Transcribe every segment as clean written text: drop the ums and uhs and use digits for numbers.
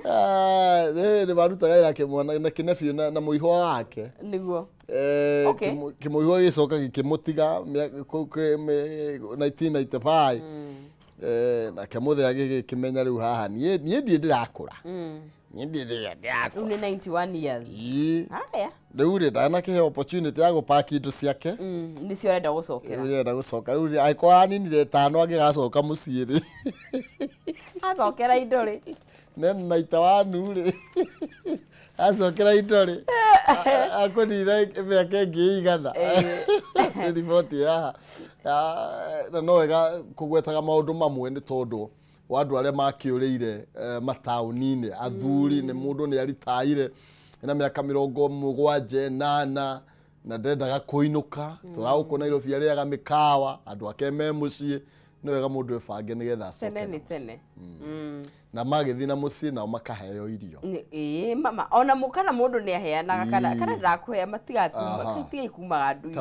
Nĩ marutaga wĩra kĩmwana na kĩnebio na mũihwa wake. Nĩguo. Kĩmũihwa gĩcoka gĩkĩmũtiga 1995. Nake mũthĩa gĩkĩmenya rĩu haha niĩ ndĩrakũra. Niĩ ndĩrakũra. Rĩu nĩ 91 years. Haya. Rĩu rĩ ndanakĩhe opportunity ya gũpaki indo ciake. Nĩcio arenda gũcokera. Arenda gũcoka. Rĩu angĩkorwo aninire 5 angĩgacoka mũciĩ rĩ. Acokera indo rĩ. Nena itawanu rĩ. Acokera indo rĩ. Akũnira mĩaka ĩngĩ igana. Riboti ya no wega kũgwetaga maũndũ mamwe nĩ tondũ wa andũ arĩa makĩũrĩire mataũni-inĩ athuri nĩ mũndũ nĩ aritaire ena mĩaka 78 na ndendaga kũinũka tũragũkũ Nairobi arĩaga mĩkawa andũ ake me mũciĩ nĩ wega mũndũ ebange nĩgetha acoke tene na magĩthiĩ na mũciĩ nao makaheo irio. Mama ona mũkana mũndũ nĩ aheanaga kana ndakũhea matiga ikumaga ndui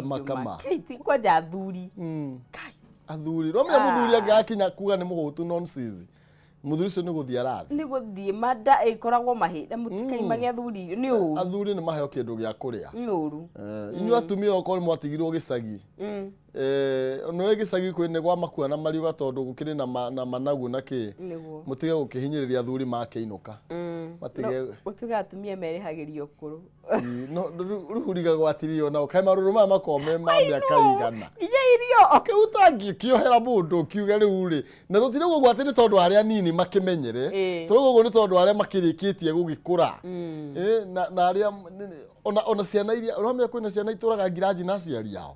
Kaiti kwanja athuri athuri no mũthuri angĩakinya kuga nĩ mũhũtu nonsense muthuri ũcio nĩ gũthiĩ arathi nĩ gũthiĩ mada ĩkoragwo mahĩnda mũtikaimage athuri nĩ ũru athuri nĩ maheo kĩndũ gĩa kũrĩa nĩ ũru inyuĩ atumia okorwo mwatigirwo gĩcagi no gĩcagi kwĩ nĩ gwa makua na mariuga tondũ gũkĩrĩ na managu na kĩ mũtige gũkĩhinyĩrĩria athuri makĩinũka matige ũtuga atumia merĩhagĩrio kũrũ no rũhuriga gwatirio nao kaĩ marũrũ maya makome ma mĩaka igana inya irio kĩutangi kĩohera mũndũ kiuga rĩu rĩ na tũtirĩ gũgwo atĩ nĩ tondũ arĩa nini makĩmenyere tũrĩ gũgwo nĩ tondũ arĩa makĩrĩkĩtie gũgĩkũra na arĩa ona ciana iria ũramenya kwĩna ciana itũraga ngiraji na aciari ao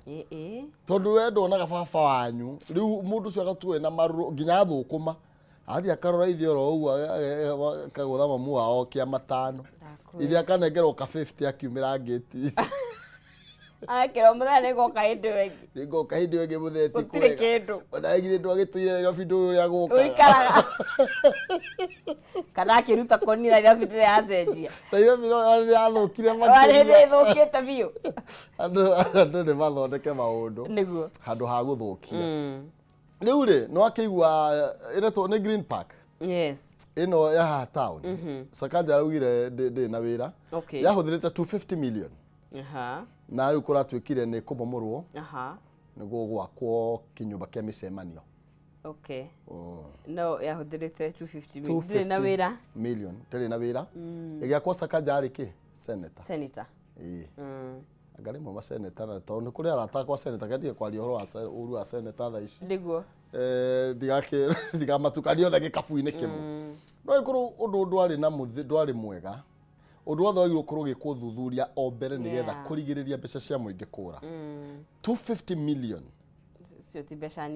tondũ we ndonaga baba wanyu rĩu mũndũ ũcio agatuwe na marũrũ nginya thũkũma athi akarora ithe oro ũguo kagũtha mamu wao kĩa matano ithe akanengerwo ka 50 akiumĩra ngĩti akĩro mũthenya nĩgoka hĩndĩ wengĩ nĩgoka hĩndĩ wengĩ mũtheti gũtirĩ kĩndũ ona githĩ ndwagĩtũire Nairobi ndũĩ ũrĩa gũka ũikaraga kana akĩruta koni Nairobi ndĩrĩ yacenjia Nairobi no yathũkire makĩria nĩ thũkĩte biũ andũ nĩ mathondeke maũndũ nĩguo handũ ha gũthũkia rĩu rĩ no akĩigua ĩretwo nĩ Green Park ĩno ya haha town Sakaja araugire ndĩ na wĩra yahũthĩrĩte 250 million na rĩu kũratuĩkire nĩ kũmomorwo nĩguo gwakwo kĩnyũmba kĩa mĩcemanio no yahũthĩrĩte 250 million ndĩrĩ na wĩra ĩgĩakwo Sakaja arĩ kĩ senator anga rĩmwe maseneta na tondũ nĩ kũrĩ arata akwa seneta kendia kwaria ũhoro wa seneta thaa ici nĩguo ndigamatukanio othe gĩkabu-inĩ kĩmwe no ĩkorwo ũndũ ndwarĩ mwega ũndũ wothe wagĩrĩirwo gũkorwo gĩkwo ũthuthuria o mbere nĩgetha kũrigĩrĩria mbeca cia mũingĩ kũra 250 million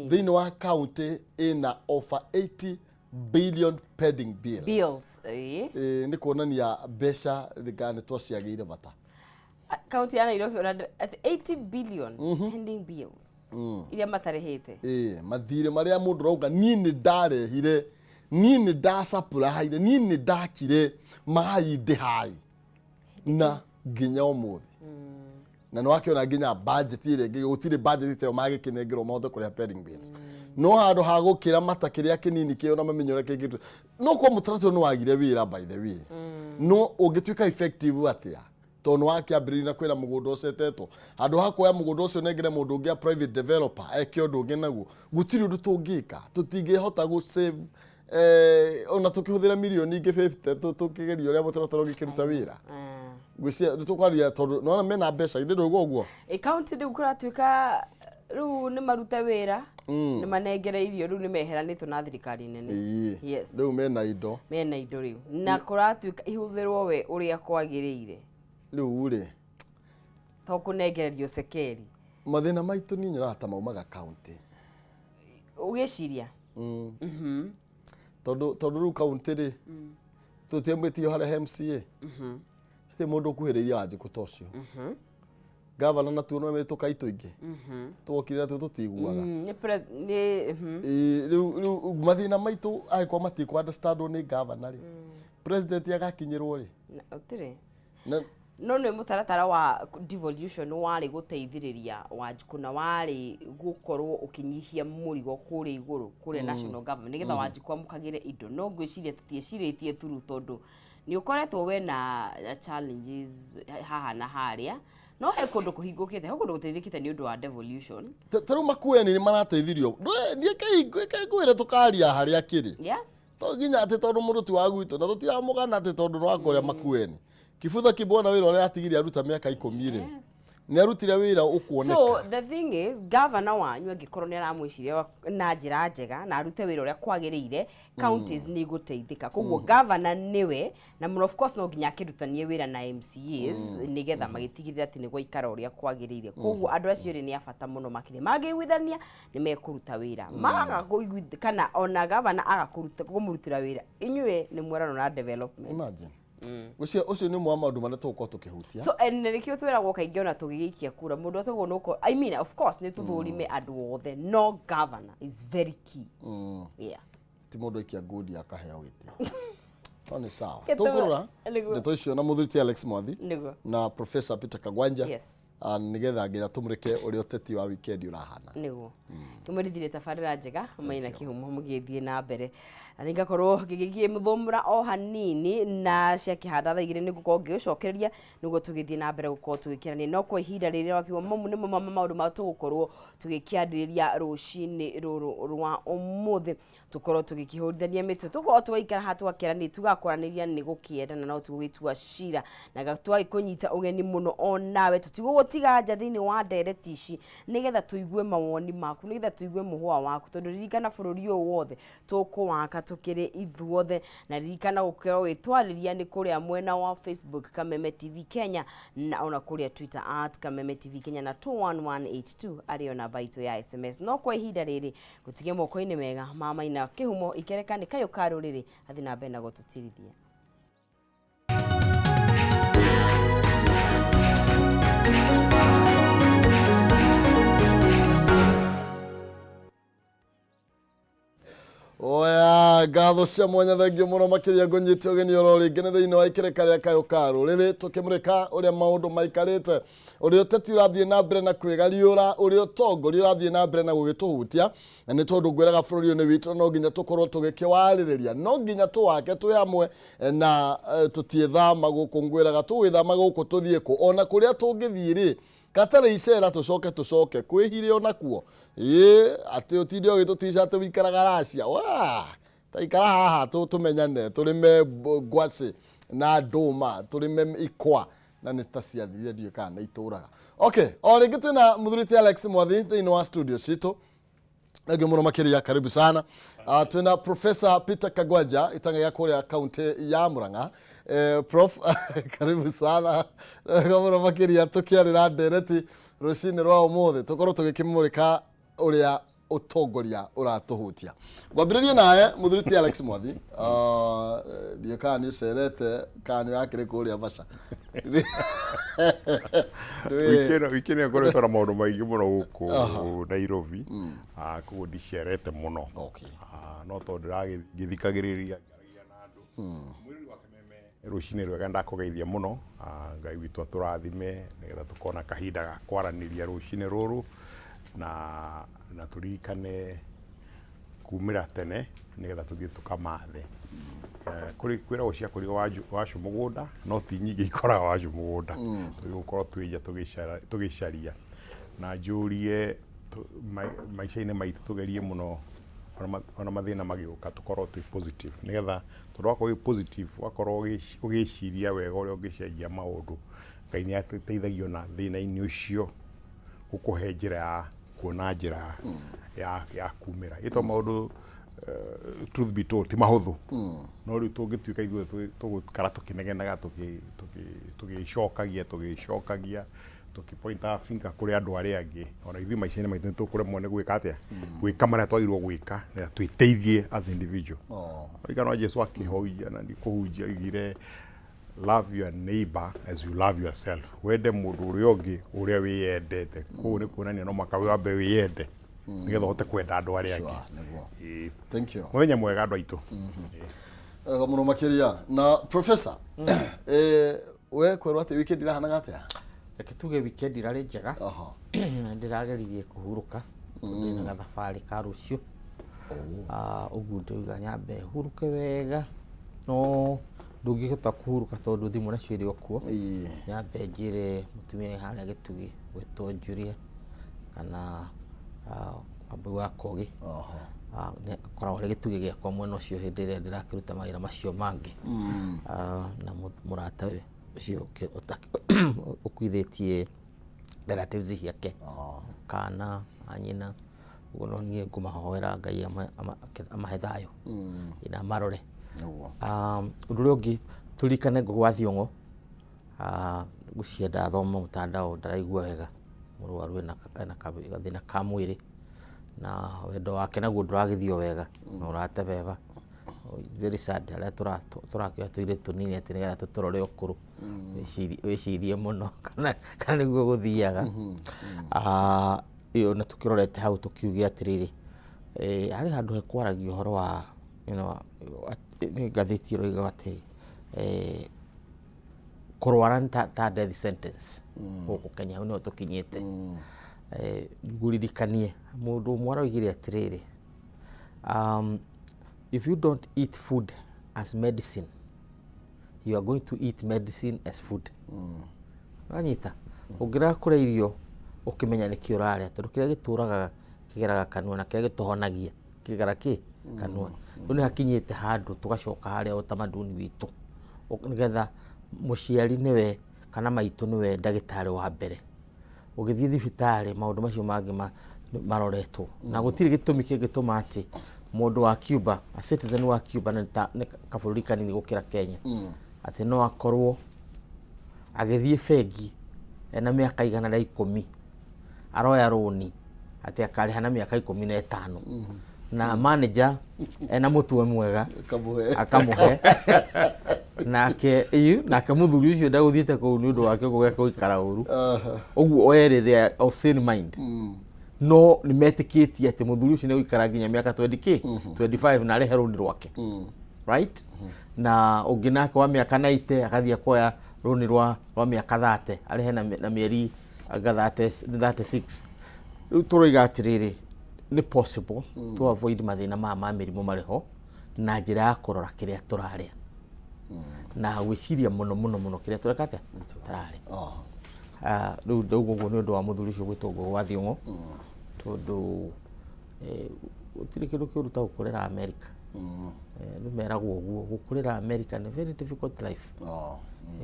thĩinĩ wa kaũntĩ ĩna over 80 billion pending bills nĩ kuonania mbeca nĩ twaciagĩire bata kaunti ya Nairobi at 80 billion pending bills iria matarĩhĩte mathirĩ marĩa mũndũ rauga niĩ nĩ ndarehire niĩ nĩ ndacapũrahaire niĩ nĩ ndakire mai ndĩhai na nginya ũmũthĩ na nĩ wakĩona nginya budget ĩrĩa gũtirĩ budget ĩyo magĩkĩnengerwo mothe kũrĩha pending bills no handũ ha gũkĩra mata kĩrĩa kĩnini kĩo na mamenyore kĩngĩ no kwa mũtaratara nĩ wagire wĩra by the way no ũngĩtuĩka effective atĩa tondũ wakĩambĩrĩria na kwĩna mũgũnda ũcetetwo handũ ha kuoya mũgũnda ũcio nengere mũndũ ũngĩ private developer eke ũndũ ũngĩ naguo gũtirĩ ũndũ tũngĩka tũtingĩhota gũ-save ona tũkĩhũthĩra mirioni ingĩ 50 tũkĩgeria ũrĩa mũtaratara ũngĩkĩruta wĩra ngwĩciria nĩtũkwaria tondũ nona mena mbeca ithĩ ndũiguo ũguo kaunti rĩu kũratuĩka rĩu nĩ marute wĩra nĩ manengere irio rĩu nĩ meheranĩtwo na thirikari nene rĩu mena indo rĩu na kũratuĩka ihũthĩrwo we ũrĩa kwagĩrĩire rĩu rĩ to kũnengererio cekeri mathĩna maitũ niĩ nyonaga ta maumaga kaunti ũgĩciria tondũ rĩu kaunti rĩ tũtiambĩtio harĩa MCA atĩ mũndũ ũkuhĩrĩirie Wanjikũ ta ũcio gavana natuo no mĩtũka itũ ingĩ twokire natuo tũtiguaga rĩu mathĩna maitũ agĩkorwo matikũ understandwo nĩ gavana rĩ president agakinyĩrwo rĩ no nä må taratara wa devolution warä gå teithĩrĩria Wanjikũ na warĩ gũkorwo ũkĩnyihia mũrigo kũrĩa igũrũ kũrĩa national government nĩgetha Wanjikũ amũkagĩre indo no ngwĩciria tũtiecirĩtie through tondũ nĩ ũkoretwo we na challenges haha na harĩa no he kũndũ kũhingũkĩte he kũndũ gũteithĩkĩte nĩ ũndũ wa devolution tarĩu Makueni nĩ marateithirio ndiĩ kaingwĩre tũkaria harĩa kĩrĩ to nginya atĩ tondũ mũndũ ti wa gwitũ na tũtiramũgana atĩ tondũ no akũrĩa Makueni Kibutha Kibwana wĩra ũrĩa atigire aruta mĩaka 10 rĩ nĩ arutire wĩra ũkuoneka so the thing is governor wanyu angĩkorwo nĩ aramwĩciria na njĩra njega na arute wĩra ũrĩa kwagĩrĩire counties nĩ igũteithĩka koguo governor nĩwe na of course no nginya akĩrutanie wĩra na MCAs nĩgetha magĩtigĩrĩra atĩ nĩ gwaikara ũrĩa kwagĩrĩire koguo andũ acio rĩ nĩ abata mũno makĩria mangĩiguithania nĩ mekũruta wĩra maga kana ona governor agakũmũrutĩra wĩra inyuĩ nĩ mwerano na development imagine ucio nĩ mwa maũndũ marĩa tũgũkorwo tũkĩhutia so nĩkĩo twĩragwo kaingĩ ona tũgĩgĩikia kura mũndũ atũgwo nũko I mean of course nĩ tũthũrime andũ othe no governor is very key ti mũndũ ikia ngudi akaheo gĩtĩ no nĩ sawa tũkũrora ndeto icio na mũthuri ti Alex Mwathi na Professor Peter Kagwanja nĩgetha nginya tũmũrĩke ũrĩa ũteti wa weekend ũrahana nĩguo tũmũrithire tabarĩra njega maina kĩhumo mũgĩthiĩ na mbere na ngakorwo ngĩgĩmũthomora o hanini na ciakĩhanda thaa igĩrĩ nĩgũkorwo ngĩgĩcokereria nĩguo tũgĩthiĩ na mbere gũkorwo tũgĩkĩrania no kwa ihinda rĩrĩa wakiuga mamu nĩ maũndũ ma tũgũkorwo tũgĩkĩarĩrĩria rũcinĩ rũrũ rwa ũmũthĩ tũkorwo tũgĩkĩhũrithania mĩtwe tũkorwo tũgaikara haha tũgakĩrania tugakũranĩria nĩ gũkĩenda na no tũgĩtua cira na twagĩkũnyita ũgeni mũno o nawe tũtigũgũtiga nja thĩinĩ wa ndereti ici nĩgetha tũigue mawoni maku nĩgetha tũigue mũhwa waku tondũ ririkana bũrũri ũyũ wothe tũkũwaka tũkĩrĩ ithuothe na ririkana gũkorwo gwĩtwarĩria nĩ kũrĩa mwena wa Facebook Kameme TV Kenya na ona kũrĩa Twitter @Kameme TV Kenya na 21182 arĩ ona baito ya SMS no kwa ihinda rĩrĩ gũtige moko-inĩ mega mama ina kĩhumo ikereka nĩ Kayũ ka Rũrĩrĩ athi na mbere na gũtũtirithia oya ngatho cia mwanya thengio mũno makĩria ngũnyite ũgeni oro rĩngĩ nĩ thĩinĩ wa ikereka rĩa Kayũ ka Rũrĩrĩ tũkĩmũrĩka ũrĩa maũndũ maikarĩte ũrĩa ũteti ũrathiĩ na mbere na kwĩgariũra ũrĩa ũtongoria ũrathiĩ na mbere na gũgĩtũhutia na nĩ tondũ ngwĩraga bũrũri ũyũ nĩ witũ no nginya tũkorwo tũgĩkĩwarĩrĩria no nginya tũwake twĩ hamwe na tũtiethama gũkũ ngwĩraga tũgĩthama gũkũ tũthiĩ kũ ona kũrĩa tũngĩthiĩ rĩ katarĩ icera tũcoke kwĩhire onakuo atĩ ũtinde ũgĩtũtica atĩ wĩikaraga Russia taikara haha tũmenyane tũrĩme ngwacĩ na ndũma tũrĩme ikwa na nĩ ta ciathire ndiũ kana nĩ itũraga okay o rĩngĩ twĩna mũthuri ti Alex Mwathi thĩinĩ wa studio citũ Nagio mũno makĩria karibu sana twĩna Professor Peter Kagwanja itangaga kũrĩa kaunti ya Murang'a Prof karibu sana nagio mũno makĩria tũkĩarĩra ndereti rũcinĩ rwa ũmũthĩ tũkorwo tũgĩkĩmũrĩka ũrĩa ũtongoria ũratũhutia ngwambĩrĩrie nawe mũthuri ti Alex Mwathi ndiũ kana nĩ ũcerete kana nĩ wakĩrĩ kũrĩa Vaca wikini ngoretwo na maũndũ maingĩ mũno gũkũ Nairobi koguo ndicerete mũno no tondũ ndĩragĩthikagĩrĩria ngaragia na andũ mwĩrĩ wa Kameme rũcinĩ rwega ndakũgeithia mũno Ngai witũ atũrathime nĩgetha tũkona kahinda ga kwaranĩria rũcinĩ rũrũ na tũririkane kumĩra tene nĩgetha tũthiĩ tũkamathe kwĩragwo cia kũrigo wacu mũgũnda no ti nyingĩ ikoraga wacu mũgũnda tũgĩgũkorwo twĩnja tũgĩcaria na njũrie maica-inĩ maitũ tũgerie mũno ona mathĩna magĩũka tũkorwo twĩ positive nĩgetha tondũ wakorwo wĩ positive wakorwo ũgĩciria wega ũrĩa ũngĩcenjia maũndũ Ngai nĩ ateithagia na thĩna-inĩ ũcio gũkũhe njĩra ya kuona njĩra ya kumĩra ĩto maũndũ truth be told ti mahũthũ no rĩu tũngĩtuĩka ithuĩ tũgũkara tũkĩnegenaga tũgĩcokagia tũkĩpointa finger kũrĩ andũ arĩa angĩ ona ithuĩ maica-inĩ maitũ nĩ tũkũremwo nĩ gwĩka atĩa gwĩka marĩa twagĩrĩirwo gwĩka nĩgetha twĩteithie as individual no Jesu akĩhoia na kũhunjia oigire love your neighbor as you love yourself wende mũndũ ũrĩa ũngĩ ũrĩa wĩyendete koguo nĩ kuonania no mũhaka wambe wĩyende nĩgetha ũhote kwenda andũ arĩa angĩ thank you mũthenya mwega andũ aitũ mũno makĩria na Professor we kwerwo ati weekend irahana atia? Reke tuge weekend irarĩ njega. Ndĩrageririe kũhurũka ndĩna gathabarĩ ka rũciũ. Ũguo ndĩuga nyambe huruke wega no ndũngĩhota kũhurũka tondũ thimũ nacio irĩ o kuo. Nyambe njĩre mũtumia harĩa gĩtugĩ gwĩtwo Julia kana Wambui wa Kogi. Koragwo arĩ gĩtugĩ gĩakwa mwena ũcio hĩndĩ ĩrĩa ndĩrakĩruta mawĩra macio mangĩ. Na mũrata ũcio ũkuithĩtie relatives ciake kana anyina. Ũguo no niĩ ngũmahoera Ngai amahe thayũ na marore. Ũndũ ũrĩa ũngĩ tũririkane gwa Thiong'o gũcienda athoma mũtandao ndaraigua wega, mũrwaru ena gathĩna ka mwĩrĩ na wendo wake naguo ndũragĩthio wega na ũratebeba. Very sad arĩa tũrakĩoya tũirĩ tũnini atĩ nĩgetha tũtũrore ũkũrũ wĩcirie mũno kana nĩguo gũthiaga. Iyo na tukirorete hau tukiugia atiriri hari handu he kwaragio horo wa ngathĩti roiga ati kurwara ta death sentence gũkũ Kenya no tukinyite. Nguririkanie mũndũ ũmwe araugire atiriri, if you don't eat food as medicine, you are going to eat medicine as food. Anyita ũngĩra kũrĩa irio ukimenya nĩkĩ ũrarĩa tondũ kĩrĩa gĩtũraga kĩgeraga kanua na kĩrĩa gĩtũhonagia kĩgera kanua. Rĩu nĩ hakinyĩte handũ tũgacoka harĩa ũtamaduni witũ nĩgetha mũciari nĩwe kana maitũ nĩwe ndagĩtarĩ wa mbere. Ũgĩthiĩ thibitarĩ maũndũ macio mangĩ maroretwo na gũtirĩ gĩtũmi kĩngĩtũma atĩ mũndũ wa Cuba, a citizen wa Cuba nĩ kabũrũri kanini gũkĩra Kenya, atĩ no akorwo agĩthiĩ bengi ena mĩaka 110 aroya roni ati akarĩha na mĩaka 15 na manager ena mũtwe mwega akamuhe nake mũthuri ũcio ndagũthiĩte kũu nĩ ũndũ wake gũgeka gũikara ũru. Ũguo oere they of sane mind. No nĩ metĩkĩtie atĩ mũthuri ũcio nĩ gũikara nginya mĩaka 25 na arehe roni rwake, right? Na ũngĩ nake wa mĩaka 90 agathiĩ kuoya roni rwa mĩaka 30 arehe na mĩeri 36. Rĩu tũroiga atirĩrĩ nĩ possible to avoid mathĩna ma mĩrimũ marĩ ho na njĩra ya kũrora kĩrĩa tũrarĩa na gwĩciria mũno kĩrĩa tũreka atĩa tũrarĩa. Rĩu ndauga ũguo nĩ ũndũ wa mũthuri ũcio gwĩtwo wa Thiong'o tondũ gũtirĩ kĩndũ kĩũru ta gũkũrĩra America. Nĩmeragwo ũguo gũkũrĩra America nĩ very difficult life.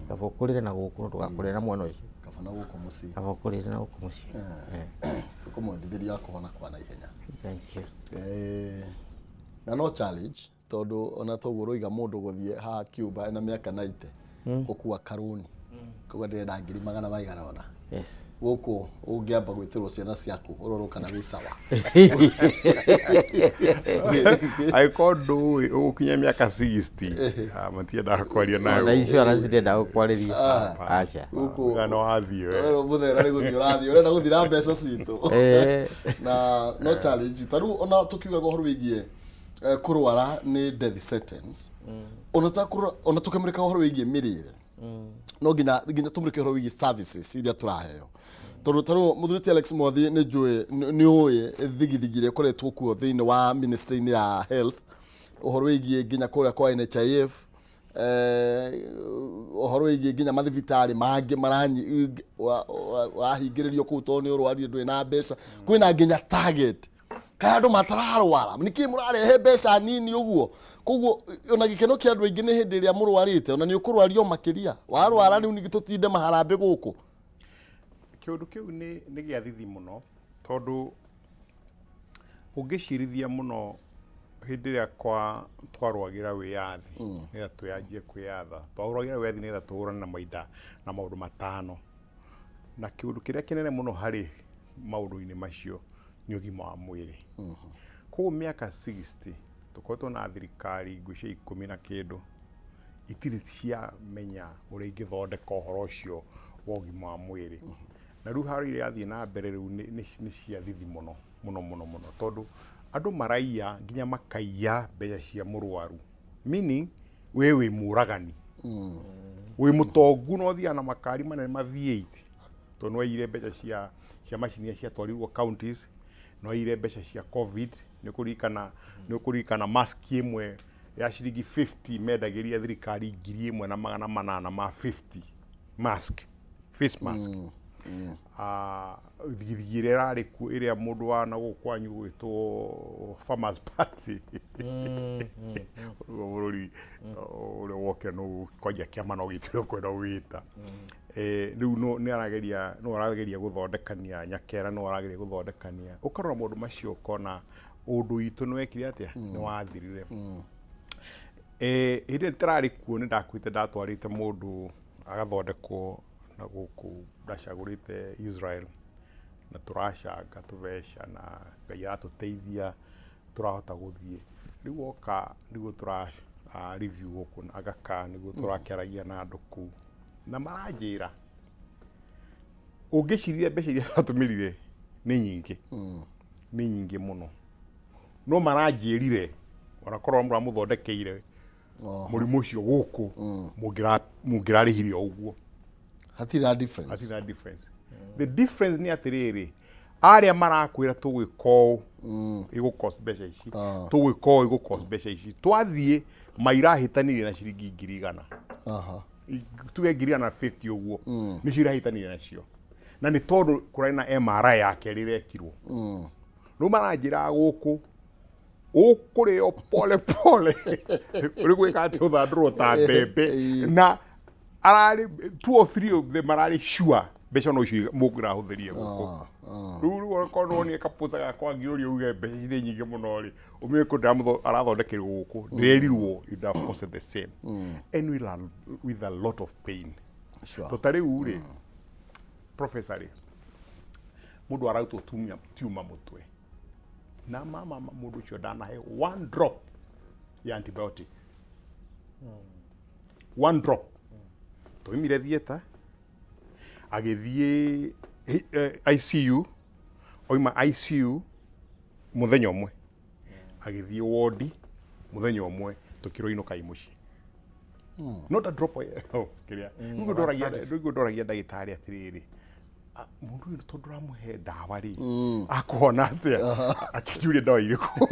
Kaba ũkũrĩre na gũkũ ndũgakũrĩre na mwena ũcio. Kaba ũkũrĩre na gũkũ mũciĩ. Tũkũmwendithĩria kũhona kwa na ihenya. Thank you. Na no challenge tondũ ona toguo roiga mũndũ gũthiĩ haha Cuba ena mĩaka 90 gũkua karũni koguo ndĩrenda 100 ona. Yes. Gũkũ ũngĩamba gwĩtĩrwo ciana ciaku ũrorwo kana wĩ sawa. Aĩkorwo ndũĩ ũgũkinya mĩaka 60 matiendaga kwaria nawe. Na insurance ndĩendaga gũkwarĩria. Aca. Gũkũ no wathiĩ we. Mũthera nĩ gũthiĩ ũrathiĩ ũrenda gũthira mbeca citũ. Na no challenge tarũ ona tũkiuga ũhoro wĩgiĩ kurwara nĩ death sentence. Ona tũkĩmũrĩka ũhoro wĩgiĩ mĩrĩre. No nginya tũmũrĩke ũhoro wĩgiĩ services iria tũraheo. Tondũ tarũ mũthuri Alex Mwathi nĩ njũĩ nĩ ũĩ thigithigire koretwo kuo thĩinĩ wa ministry-inĩ ya health ũhoro wĩgiĩ nginya kũrĩa kwa NHIF ũhoro wĩgiĩ nginya mathibitarĩ mangĩ warahingĩrĩrio kũu tondũ nĩ ũrwarire ndũrĩ na mbeca. Kwĩna nginya target kana andũ matararwara nĩkĩ mũrarehe mbeca nini ũguo. Koguo ona gĩkeno kĩa andũ aingĩ nĩ hĩndĩ ĩrĩa mũrwarĩte ona nĩ ũkũrwario makĩria warwara rĩu nĩ tũtinde maharambe gũkũ. Kĩũndũ kĩu nĩ gĩathithi mũno tondũ ũngĩcirithia mũno hĩndĩ ĩrĩa twarwagĩra wĩyathi nĩgetha twĩyanjie kwĩyatha twarwagĩra wĩyathi nĩgetha tũhũrane na maũndũ matano na kĩũndũ kĩrĩa kĩnene mũno harĩ maũndũ-inĩ macio nĩ ũgima wa mwĩrĩ. Koguo mĩaka 60 tũkoretwo na thirikari ngwĩciria 10 na kĩndũ itirĩ ciamenya ũrĩa ingĩthondeka ũhoro ũcio wa ũgima wa mwĩrĩ. Na rĩu harĩ iria yathiĩ na mbere rĩu nĩ ciathithi mũno tondũ andũ maraiya nginya makaiya mbeca cia mũrwaru, meaning we wĩ mũragani. wĩ mũtongu no thia na makari manene ma V8 to no ire mbeca cia macini cia twarirwo counties no ire mbeca cia covid nĩ kũririkana mask ĩmwe ya ciringi 50 mendagĩria thirikari 1,800 ma 50 mask face mask thigithigire rarĩ kuo ĩrĩa mũndũ wa na gũkwanyu gwĩtwo farmers party bũrũri ũrĩa woke no kwanja kĩama no gĩtĩo kwenda gwĩta rĩu nĩ arageria gũthondekania nyakera no arageria gũthondekania ũkarora maũndũ macio ũkona ũndũ witũ nĩ wekire atĩa nĩ wathirire hĩndĩ ndĩrarĩ kuo nĩ ndakwĩte ndatwarĩte mũndũ agathondekwo na gũkũ ndacagũrĩte Israel na tũracanga tũbeca na Ngai aratũteithia tũrahota gũthiĩ rĩu oka nĩguo tũra review gũkũ na agaka nĩguo tũrakĩaragia na andũ kũu na maranjĩra ũngĩciria mbeca iria atũmĩrire nĩ nyingĩ mũno no maranjĩrire wanakorwo mũramũthondekeire mũrimũ ũcio gũkũ mũngĩrarĩhire ũguo hatirĩ difference the difference nĩ atĩrĩrĩ arĩa marakwĩra tũgwĩka ũũ igũcost mbeca ici tũgwĩka ũũ igũcost mbeca ici twathiĩ mairahĩtanirie na ciringi 100 tuge 150 ũguo nĩcio irahĩtanirie nacio na nĩ tondũ kũrarĩ na MRI yake rĩrekirwo no maranjĩra gũkũ ũkũrĩo pole ũrĩ gwĩka atĩ ũthandũrwo ta mbembe na ararĩ 2 or 3 of them ararĩ sure mbeca no icio mũngĩrahũthĩrie gũkũ rĩu ũkorwo nĩ kaposa gakwa ngĩũria uge mbeca nĩ nyingĩ mũno rĩ ũmĩũĩ kũ arathondekerwo gũkũ ndĩrerirwo you'd have costed the same and with a lot of pain tota rĩu rĩ professor rĩ mũndũ arautwo tumor mũtwe na mama mũndũ ũcio ndanahe 1 drop ya antibiotic 1 drop tũimire thieta agĩthiĩ ICU oima ICU mũthenya ũmwe agĩthiĩ ward mũthenya ũmwe tũkĩroinũka mũciĩ not a drop kĩrĩa nĩguo ndoragia ndagĩtarĩ atĩrĩrĩ mũndũ ũyũ tondũ ũramũhe ndawa rĩ akũhona atĩa akĩnjuria ndawa irĩkũ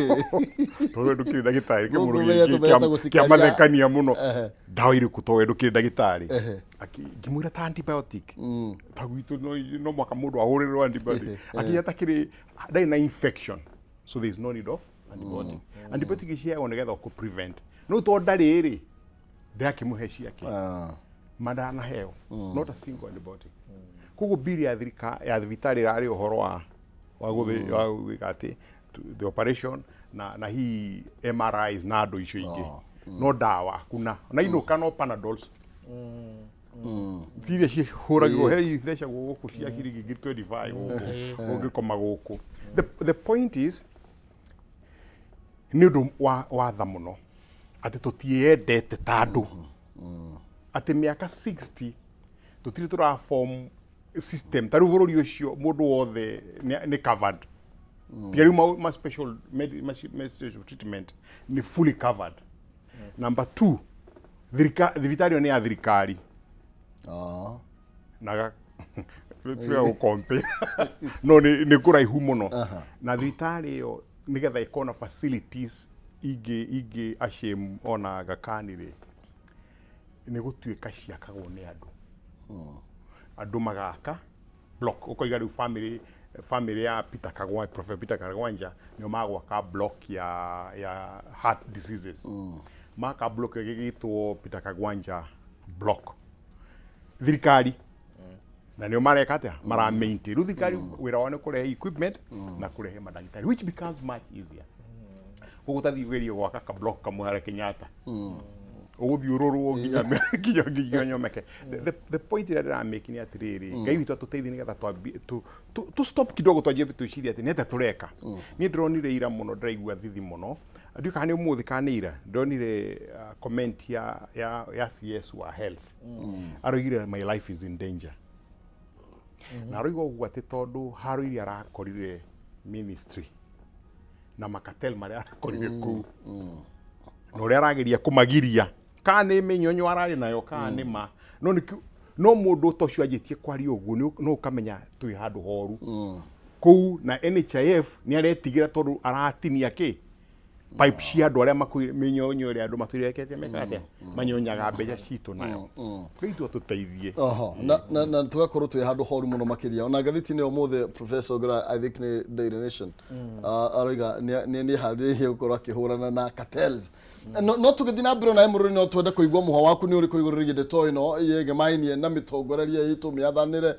tondũ ndũkĩrĩ ndagĩtarĩ kĩmũrũ kĩa mathekania mũno ndawa irĩkũ tondũ ndũkĩrĩ ndagĩtarĩ ngĩmwĩra ta antibiotic ta gwitũ no mwaka mũndũ ahũrĩrwo antibiotic akinya takĩrĩ ndarĩ na infection so there is no need of antibiotic antibiotic iciheagwo nĩgetha ũkũ prevent no tondũ ndarĩ rĩ ndakĩmũhe ciake madanaheo not a single antibiotic koguo biri ya thibitarĩ rarĩ ũhoro wa gwĩka atĩ the operation na hi MRIs na andũ icio ingĩ no ndawa kuna na inũka no panadols ciria cihũragĩrwo he thecagwo gũkũ cia ciringi 25 gũkũ ũngĩkoma gũkũ the point is nĩ ũndũ wa tha mũno atĩ tũtiendete ta andũ atĩ mĩaka 60 tũtirĩ tũraform system ta rĩu bũrũri ũcio mũndũ wothe nĩ covered tiga rĩu ma special treatment nĩ fully covered number 2 thibitarĩ nĩ ya thirikari na tiga gũcompare no nĩ kũraihu mũno na thibitarĩ ĩyo nĩgetha ĩkorwo na facilities ingĩ ashame ona gakanire nĩ gũtuĩka ciakagwo nĩ andũ andũ magaka block ũkoiga rĩu family ya Professor Peter Kagwanja nĩo magwaka block ya heart diseases maka block ĩgĩtwo Peter Kagwanja block thirikari na nĩo mareka atĩa mara maintain rĩu thirikari wĩra wao nĩ kũrehe equipment na kũrehe mandagĩtarĩ which becomes much easier gũgũtathiĩ ũgerie gwaka ka block kamwe harĩa Kenyatta ũgũthiũrũrwo nginya nyomeke the point ĩrĩa ndĩramake nĩ atĩrĩrĩ Ngai witũ atũteithie nĩgetha tu stop kidogo twanjie twĩcirie atĩ nĩte tũreka niĩ ndĩronire ira mũno ndĩraigua thithi mũno ndiũ kana nĩ ũmũthĩ kana nĩ ira ndĩronire comment ya CS wa health aroigire my life is in danger na aroiga ũguo atĩ tondũ haro iria arakorire ministry na makatel marĩa arakorire kũu na ũrĩa arageria kũmagiria kana nĩ mĩnyonyo ararĩ nayo kana nĩ ma no mundu tocio ajitie kwari uguo no ukamenya twi handu horu kou na NHIF ni aretigira tondu aratinia ki pipe cia andu aria makuminyonyo ria andu matuirekete mekate manyonyaga mbeca citu nayo kwitu tuteithie na tugakorwo twi handu horu muno makiria ona gathiti-ini omothe Professor Gra I think ni Daily Nation aroiga ni hariririe gukorwo akihurana na cartels no tugithi na mbere na Emururi no twende kuigwa muha waku ni uri kuiguriririe ndeto ino yegemainie na mitongoreria yitu miathanire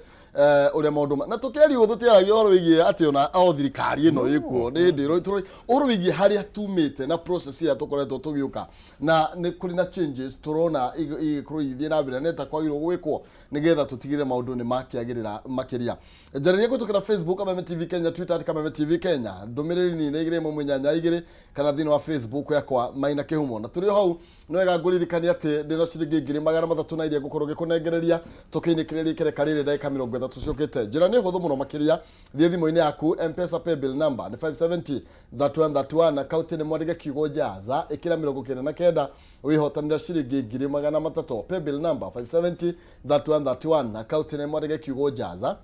uria maundu na tukeri uthutiaragia oro wigie ati ona o thirikari ino ikuo ni ndiro oro wigie haria tumite na process ya tukoretwo tugiuka na ni kuri na changes turona ikuruithie na mbere neta kwagirwo gwikwo nigetha tutigire maundu ni makiagirira makiria njaririe gutukira Facebook Kameme TV Kenya, Twitter Kameme TV Kenya, ndumiriri ni igire mu munyanya igire kana thini wa Facebook yakwa Maina Kihumo na turi hau no ega nguririkania ati ndino ciringi 300 na iria gukorwo gikunengereria tukiinikireria kereka riri ndagika 30 tuciukite njira ni huthu muno makiria thie thimu-ini yaku M-Pesa paybill number ni 570 3131 akaunti ni mwandike kiugo jaza ikira 99 wihotanira ciringi 300 paybill number 570 3131 akaunti ni mwandike kiugo jaza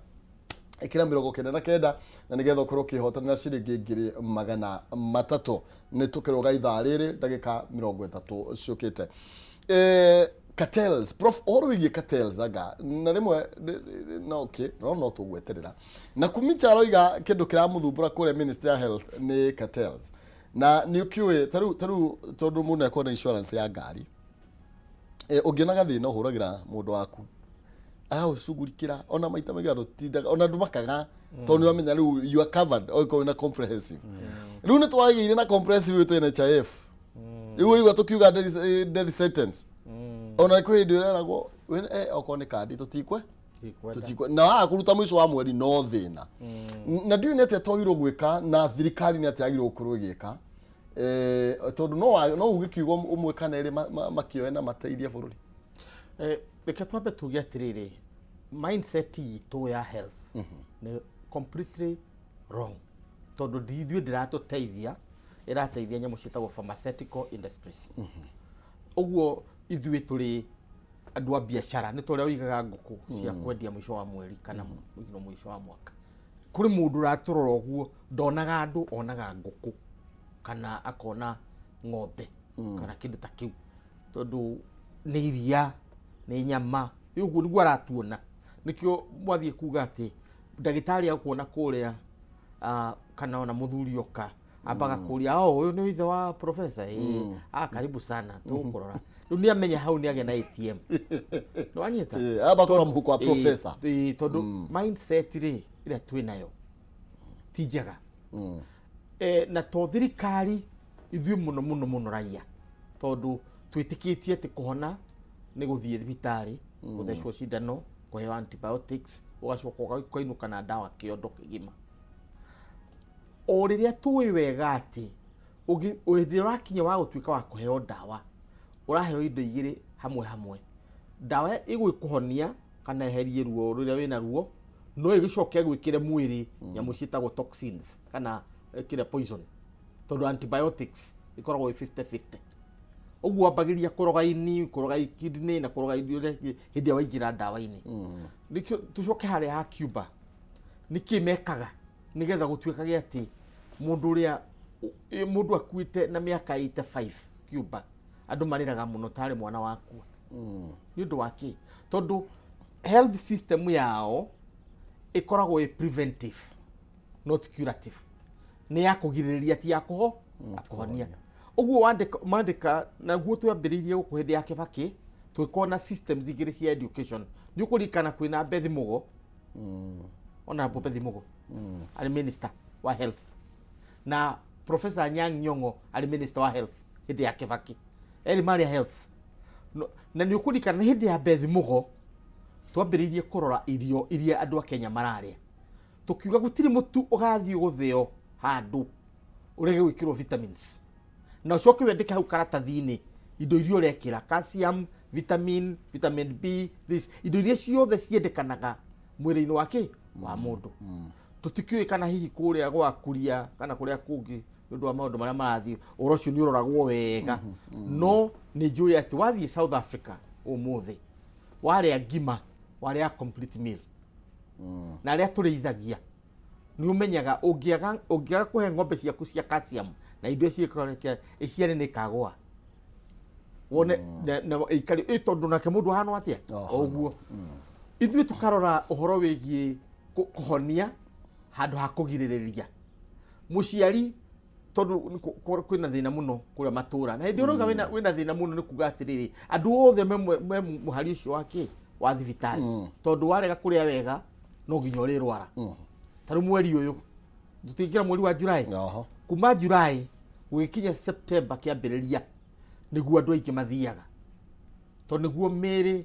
ikira 99 na nigetha ukorwo kihotanira ciringi 300 ni tukiroga ithaa riri ndagika 30 ciukite cartels prof orwigi cartels aga na rimwe no okay no tugweterera na kumicha aroiga kindu kiramuthumbura kure Ministry of Health ni cartels na ni ukiwe taru tondu mundu ekona insurance ya ngari ungiona gathina uhuragira mundu waku ucugurikira ona maita mega rutindaga ona ndumakaga tondu wamenya riu you are covered oiko na comprehensive riu ni twagire na comprehensive witu NHIF riu igwa tukiuga death sentence ona kwi ndio reragwo okone kandi tutikwe na kuruta mwisho wa mweri no thina na ndio nete twagirwo gwika na thirikari ni ati agirwo kurwo gika tondu no ugikiugo umwe kana eri makioe na mateithia bururi reke twambe tuge atiriri mindset yitu ya health ni completely wrong tondu ndithuĩ ndĩratũteithia ĩrateithia nyamũ ciĩtagwo pharmaceutical industries ũguo ithuĩ tũrĩ andũ a biacara nĩ tũrĩa ũigaga ngũkũ cia kwendia mũico wa mweri kana mũico wa mwaka kũrĩ mũndũ ũratũrora ũguo ndonaga andũ onaga ngũkũ kana akona ng'ombe kana kĩndũ ta kĩu tondu nĩ iria nĩ nyama ũguo nĩguo aratuona nikio mwathiĩ kuga atĩ ndagĩtarĩ akuona kũrĩa kana ona mũthuri oka ambaga kũria ũyũ nĩ ithe wa professor karibu sana tũkũrora rĩu nĩ amenya hau nĩ agĩa na ATM no anyita aba kora mũhuko wa professor tondu mindset ĩrĩa twĩ nayo ti njega na to thirikari ithuĩ mũno raia tondu twĩtĩkĩtie atĩ kũhona nĩ gũthiĩ thibitarĩ gũthecwo cindano kũheo antibiotics ũgacoka ũkainũka na ndawa kĩondo kĩgima o rĩrĩa tũĩ wega atĩ hĩndĩ ũrakinya wa gũtuĩka wa kũheo ndawa ũraheo indo igĩrĩ hamwe ndawa ĩgwĩkũhonia kana eherie ruo rũrĩa wĩna ruo no ĩgĩcoke gwĩkĩre mwĩrĩ nyamũ ciĩtagwo toxins kana kĩrĩa poison tondu antibiotics ikoragwo 50-50 ũguo ambagĩria kũroga ini kũroga kidney na kũroga irio hĩndĩ ĩrĩa waingĩra ndawa-inĩ nĩkĩo tũcoke harĩa ha Cuba nĩkĩ mekaga nĩgetha gũtuĩkage atĩ mũndũ akuĩte na mĩaka 85 Cuba andũ marĩraga mũno tarĩ mwana wakua nĩ ũndũ wa kĩ tondu health system yao ĩkoragwo preventive not curative nĩ ya kũgirĩrĩria ti ya kũhonia ũguo mandĩka naguo twambĩrĩirie gũkũ hĩndĩ ya Kibaki twĩkorwo na systems igĩrĩ cia education nĩ ũkũririkana kwĩna Bethi Mugo ona Bethi Mugo arĩ minister wa health na Professor Anyang' Nyong'o arĩ minister wa health hĩndĩ ya Kibaki erĩ marĩ health na nĩ ũkũririkana hĩndĩ ya Bethi Mugo twambĩrĩirie kũrora irio iria andũ a Kenya mararĩa tukiuga gũtirĩ mũtu ũgathiĩ gũthĩo handũ ũrege gwĩkĩrwo vitamins na ucoke wendeke hau karatathi-inĩ indo iria ũrekĩra calcium vitamin B this indo iria ciothe ciendekanaga mwĩrĩ-inĩ wake wa mũndũ tũtikĩũĩ kana hihi kũrĩa gwakuria kana kũrĩa kũngĩ nĩ ũndũ wa maũndũ marĩa marathiĩ ũhoro ũcio nĩ ũroragwo wega no nĩ njũĩ atĩ wathiĩ South Africa ũmũthĩ warĩa ngima warĩa complete meal na arĩa tũrĩithagia nĩ ũmenyaga ũngĩaga kũhe ng'ombe ciaku cia calcium na indo ciĩkĩrwo iciarĩ nĩ ikagũa wone na ikari tondũ nake mũndũ ahana atĩa ũguo ithuĩ tũkarora ũhoro wĩgiĩ kũhonia handũ ha kũgirĩrĩria mũciari tondũ kwĩna thĩna mũno kũrĩa matũra na hĩndĩ ũrauga wĩna thĩna mũno nĩ kuga atĩrĩrĩ andũ othe me mũhari ũcio wake wa thibitarĩ tondũ warega kũrĩa wega no nginya ũrĩrwara tarĩ mweri ũyũ tũtingĩra mweri wa Julai kuma Julai gũgĩkinya September kĩambĩrĩria nĩguo andũ aingĩ mathiaga tondũ nĩguo mĩĩrĩ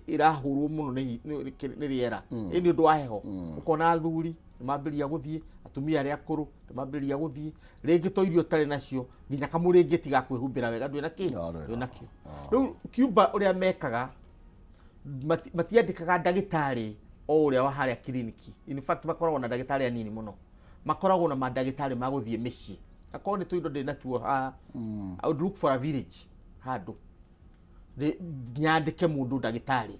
ĩrahũrwo mũno nĩ rĩera nĩ ũndũ wa heho ũkona athuri nĩmambĩrĩria gũthiĩ atumia arĩa akũrũ nĩmambĩrĩria gũthiĩ rĩngĩ to irio ũtarĩ nacio nginya kamũrĩngĩti ga kwĩhumbĩra wega ndwĩna kĩo rĩu Cuba ũrĩa mekaga matiandĩkaga ndagĩtarĩ o ũrĩa wa harĩa kiriniki in fact makoragwo na ndagĩtarĩ anini mũno makoragwo na mandagĩtarĩ ma gũthiĩ mĩciĩ akorwo nĩ tũindo ndĩ natuo I would look for a village handũ nyandĩke mũndũ ndagĩtarĩ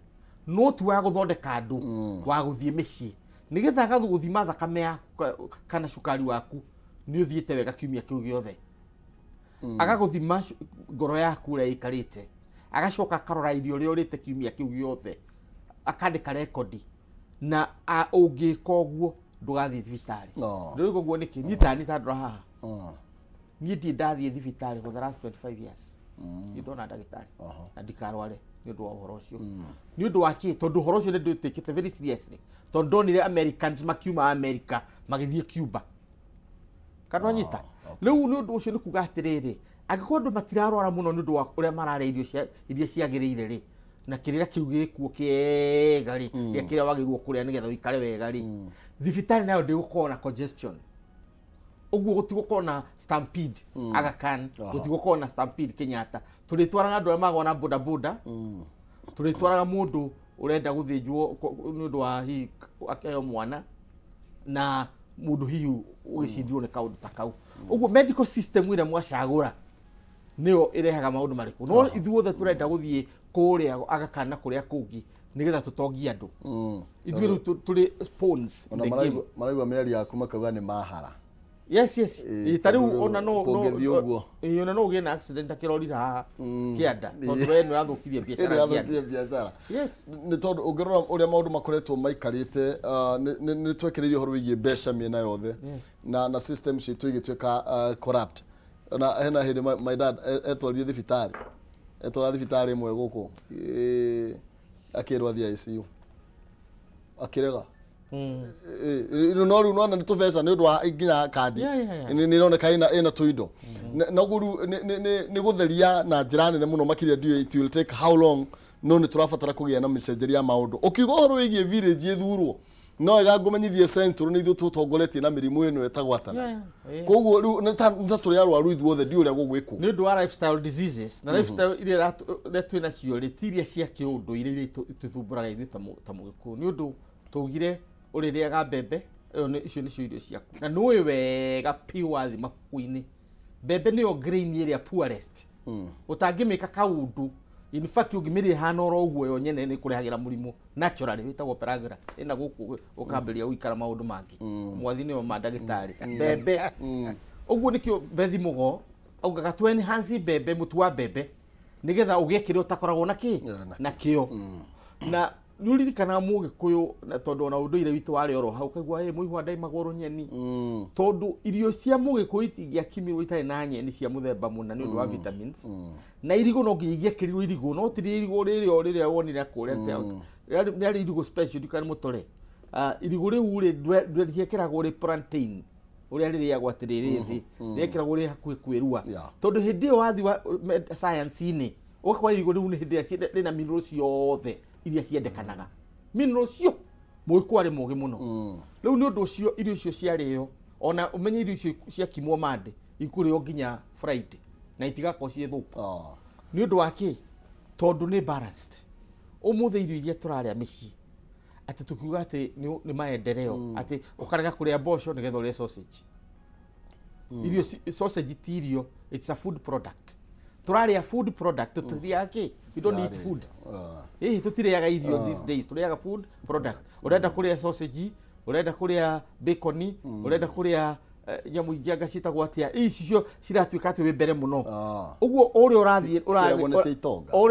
no tu wa gũthondeka andũ wa gũthiĩ mĩciĩ nĩgetha gũthima thakame yaku kana cukari waku nĩ ũthiĩte wega kiumia kĩu gĩothe agagũthima ngoro yaku ũrĩa ĩikarĩte agacoka akarora irio ũrĩa ũrĩte kiumia kĩu gĩothe akandĩka rekondi na ũngĩka ũguo ndũgathiĩ thibitarĩ rĩu ũguo nĩkĩ niĩ ta ndora haha niĩ ndiĩ ndathiĩ thibitarĩ for the last 25 years ndona ndagĩtarĩ na ndikarware nĩ ũndũ wa ũhoro ũcio nĩ ũndũ wa kĩ tondũ ũhoro ũcio nĩ ndũĩtĩkĩte very seriously tondũ ndonire Americans makiuma America magĩthiĩ Cuba kana wanyita rĩu nĩ ũndũ ũcio nĩ kuga atĩrĩrĩ angĩkorwo andũ matirarwara mũno nĩ ũndũ wa ũrĩa mararĩa irio iria ciagĩrĩire rĩ na kĩrĩa kĩu gĩkuo kĩega rĩ kĩrĩa wagĩrĩirwo kũrĩa nĩgetha ũikare wega rĩ thibitarĩ nayo ndĩgũkorwo na congestion ũguo gũtigũkorwo na stampede Aga Khan gũtigũkorwo na stampede Kenyatta tũrĩtwaraga andũ arĩa magwo na boda boda tũrĩtwaraga mũndũ ũrenda gũthĩnjwo nĩ ũndũ wa akĩheo mwana na mũndũ hihi ũgĩcindirwo nĩ kaũndũ ta kau ũguo medical system ĩrĩa mwacagũra nĩyo ĩrehaga maũndũ marĩkũ no ithuothe tũrenda gũthiĩ kũrĩa Aga Khan na kũrĩa kũngĩ nĩgetha tũtongie andũ ithuĩ tũrĩ spawns maraigua mĩari yaku makauga nĩ mahara yes tariu ona no ũgĩe na accident akĩrorira haha kĩanda tondũ we nĩ ũrathũkirie biacara yes nĩ tondũ ũngĩrora ũrĩa maũndũ makoretwo maikarĩte nĩ twekĩrĩire ũhoro wĩgiĩ mbeca mĩena yothe na system citũ igĩtuĩka corrupt na hena hĩndĩ my dad etwarire thibitarĩ ĩmwe gũkũ akĩrwo athiĩ ICU akĩrega no rĩu nĩ tũbeca nĩ ũndũ wa nginya kandi nĩ ironeka ĩna tũindo noguo rĩu nĩ gũtheria na njĩra nene mũno makĩria ndiũ it will take how long no nĩ tũrabatara kũgĩa na mĩcenjeria ya maũndũ ũkiuga ũhoro wĩgiĩ village ĩthurwo no wega ngũmenyithie central nĩ ithuĩ tũtongoretie na mĩrimũ ĩno ĩtagwatana koguo rĩu nĩ ta tũrĩ arwaru ithuothe ndiũ ũrĩa gũgwĩkwo nĩ ũndũ wa lifestyle diseases na lifestyle iria twĩna cio rĩ tiria cia kĩũndũ iria tũthumbũraga ithuĩ ta mũgĩkũyũ nĩ ũndũ tũgire ũrĩrĩaga mbembe icio nĩcio irio ciaku na nĩũĩ wega piũ wathi makuku-inĩ mbembe nĩyo grain ĩrĩa poorest ũtangĩmĩka kaũndũ in fact ũngĩmĩrĩa hana oro ũguo yo nyene nĩ kũrehagĩra mũrimũ naturally wĩtagwo peragra ĩna gũkũ ũkambĩrĩria gũikara maũndũ mangĩ mwathi nĩyo mandagĩtarĩ mbembe ũguo nĩkĩo Bethi Mũgo augaga tu enhance mbembe mũtu wa mbembe nĩgetha ũgĩe kĩrĩa ũtakoragwo na kĩo na nĩũririkanaga mũgĩkũyũ na tondũ ona ũndũire witũ warĩ oro hau kaigua mũihwa ndaimagwo nyeni tondũ irio cia mũgĩkũyũ itingĩakimirwo itarĩ na nyeni cia mũthemba mũna nĩ ũndũ wa vitamins na irigũ no nginya igĩkĩrirwo irigũ no ti irigũ rĩrĩa wonire kũrĩa rĩarĩ irigũ special ndikana mũtore irigũ rĩu rĩ rĩekĩragwo rĩ plantain ũrĩa rĩrĩagwo atĩrĩrĩ thĩ rĩekĩragwo rĩ hakuhĩ kwĩrua tondũ hĩndĩ ĩyo wathi wa science-inĩ ũgakora irigũ rĩu nĩ hĩndĩ ĩrĩa rĩna minerals ciothe iria ciendekanaga minerals cio mũgĩkũyũ arĩ mũgĩ mũno rĩu nĩ ũndũ ũcio irio icio ciarĩo ona ũmenye irio icio ciakimwo mande ikũrĩo nginya Friday na itigakorwo ciĩ thũku nĩ ũndũ wa kĩ tondũ nĩ balanced ũmũthĩ irio iria tũrarĩa mĩciĩ atĩ tukiuga atĩ nĩ maendeleo atĩ ũkarega kũrĩa mboco nĩgetha ũrĩe sausage irio sausage ti irio it's a food product turaria food product tutiriaga ki we don't eat food tutiriaga irio these days turiaga food product urenda kuria sausage urenda kuria bacon urenda kuria nyamu ingianga citagwo atia icio ciratuika ati wi mbere muno uguo uri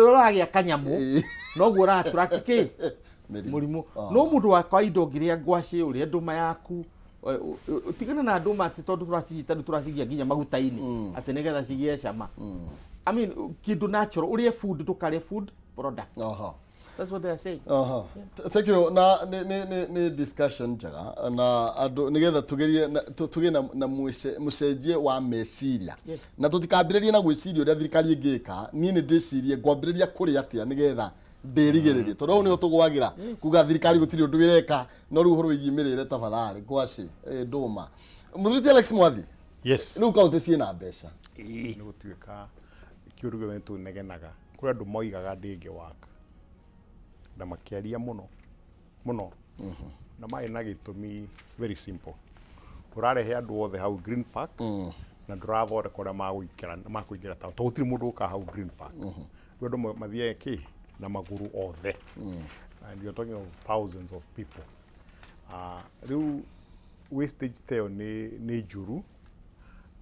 uragia kanyamu noguo uraturaki murimu no mundu wa kawaida ngiria ngwaci uria nduma yaku tigana na nduma ati tondu turacigia nginya maguta-ini ati nigetha cigie cama I mean kindu natural urie food tukaria food product that's what they are saying thank you na ni discussion jaga na andu nigetha tuge na mucenjie wa meciria na tutikambiririe na gwiciria uria thirikari ingika ni ndicirie ngwambiriria kuri atia nigetha ndirigiririe tondu niho tugwagira kuga thirikari gutiri undu wireka no ru horo yimirire tafadhali ngwaci nduma muthuriti Alex Mwathi riu kaunti ciina mbeca ni gutuika kiuruge wetu negenaga kuri andu moigaga ndingi waka na makiaria muno na mai na gitumi very simple urarehe andu othe hau Green Park na ndurathore kuria makuingira town to gutiri mundu uka hau Green Park andu mathie ki na maguru othe and you're talking of thousands of people riu wastage theo ni juru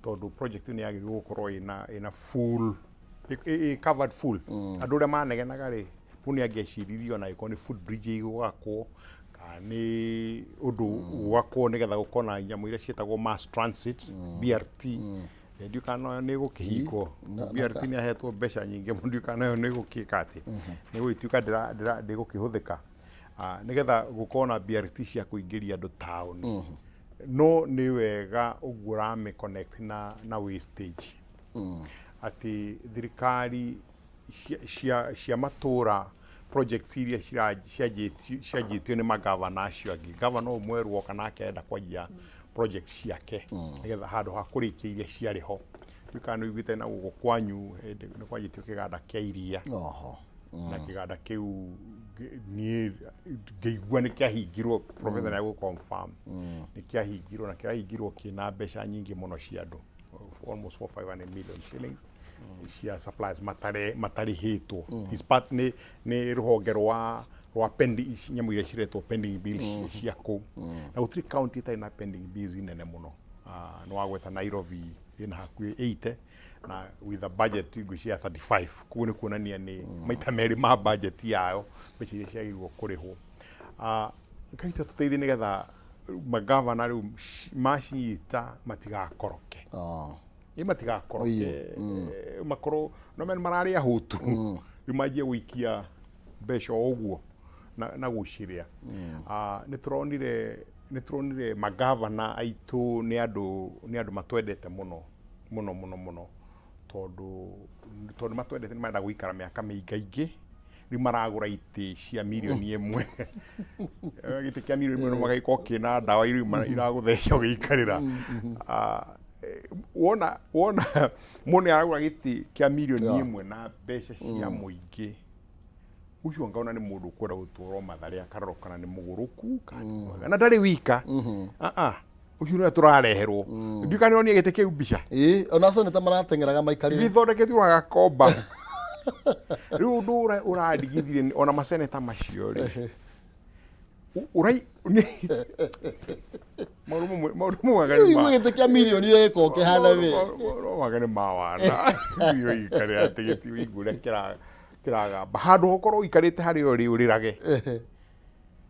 tondu project ni yagi gukorwo ina full covered full andu ria manegenaga ri puni agecirio na ikoni food bridge igwakwo ni undu gwakwo nigetha gukona nyamu iria cietagwo mass transit BRT ndio kana ni gukihiko BRT ni ahetwo mbeca nyingi mundu kana ni gukika ati ni gwituka ndi gukihuthika nigetha gukona BRT cia kuingiria andu town no ni wega ugura me connect na wastage ati thirikari cia matura projects iria ciajitio ni magavana acio angi gavana umweru woka nake enda kwajia projects ciake nigetha handu ha kurikia iria ciari ho tukano igite na guko kwanyu ni kwajitio kiganda kia iria na kiganda kiu ni geigua ni kiahingirwo professor na go confirm ni kiahingirwo na kirahingirwo kina mbeca nyingi muno cia andu almost 400 million shillings cia supplies matari hitwo is part ni ruhonge rwa pending nyamu iria ciretwo pending bills cia ku na gutiri county ta ina pending bills nene muno no wagweta Nairobi ina hakuhi 80 na with a budget ngwishia 35 kuo ni kuonania ni maita meri ma budget yao mbeca iria ciagirwo kurihwo kaita tuteithie nigetha magavana riu macinyita matigakoroke matigakoroke makoro no men mararia hutu imagie wikia mbeca uguo na guciria nituronire magavana aitu ni andu matwendete muno tondu matwendete ni menda guikara miaka miingaingi ni maragura iti cia milioni imwe giti kia milioni imwe no magaiko kina dawa iru iragutheca ugiikarira wona mone aragura giti kia milioni imwe na mbeca cia muingi ucio ngaona ni mundu kwenda gutwaro mathari akarorokana ni muguruku kana ndari wika ucio ni turareherwo ndikani oni gite kiu mbica ona so nita maratengeraga maikarire ithondeketwo agakomba riu ndura uradigithire ona maseneta macio ri urai marumu wagani ma gite kia milioni yeko ke hana we wagani mawana iyo ikare ategeti igure kiraga handu hokorwo ikarite hari ori urirage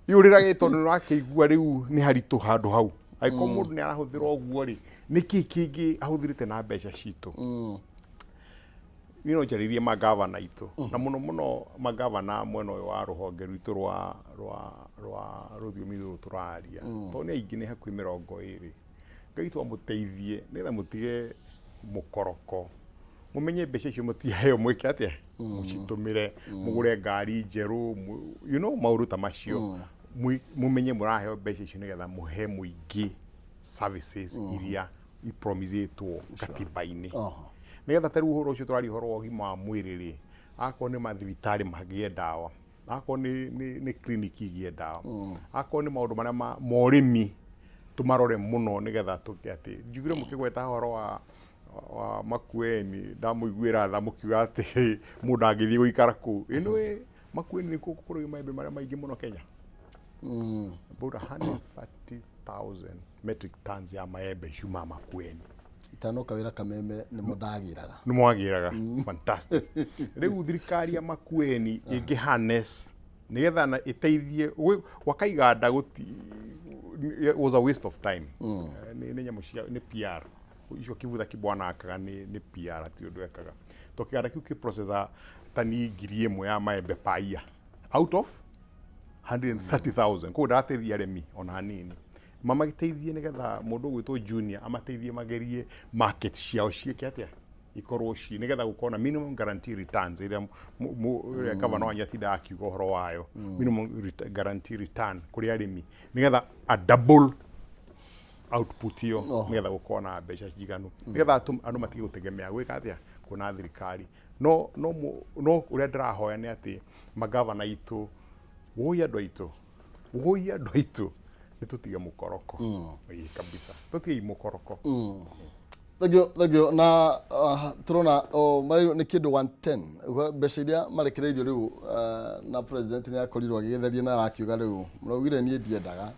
iurirage tondu rakigua riu ni haritu handu hau aiko mundu ni arahuthira oguo ri niki kingi ahuthirite na mbeca citu nino jaririe magavana itu na muno magavana mweno wa ruhonge rwitu rwa ruthiomi ru turaria to ni aingi ni hakui 20 ngaitwa muteithie nitha mutige mukoroko mumenye mbeca cio mutiaheo mwike atia mucitumire mugure ngari njeru mauruta macio mumenye muraheo mbeca cio nigetha muhe muingi services iria ipromisetwo katiba-ini nigetha tari uhoro ucio turari uhoro wa gima wa mwiri ri ako ni mathibitari magie dawa ako ni kliniki igie dawa ako ni maundu maria morimi tumarore muno nigetha tukiati njugire mukigweta horo wa wa Makueni ndamuiguira tha mukiuga ati mundu angithii guikara ku ino Makueni ni kukuru maembe maria maingi muno Kenya. About 130,000 metric tons ya maembe cuma Makueni. Itano kawira Kameme ni mudagiraga. Ni mwagiraga. Fantastic. Riu thirikari ya Makueni ingi harness nigetha na iteithie wakaiganda guti was a waste of time. Ni nyamu ni PR. Icio kivutha kibwana akaga ni PR ati undu ekaga. Tokiganda kiu ki processor tani ngiri imwe ya maembe per year out of 130,000 ko ndateithia aremi ona hanini mama giteithie nigetha mundu gwitwo junior amateithie magerie market ciao cieke atia ikorwo ci nigetha gukona minimum guarantee returns iria governor anyatinda akiuga uhoro wayo minimum guarantee return kuri aremi nigetha a double output yo nigetha gukona mbeca ciganu nigetha andu matige gutegemea gwika atia kuna thirikari no uria ndirahoya ni ati magavana itu woya andu aitu nitutige mukoroko kabisa tutige mukoroko Thank you. Na turona mari ni kindu 110 mbeca iria marekereirio riu na president ni akorirwo agigetheria na arakiuga riu muraugire nie ndiendaga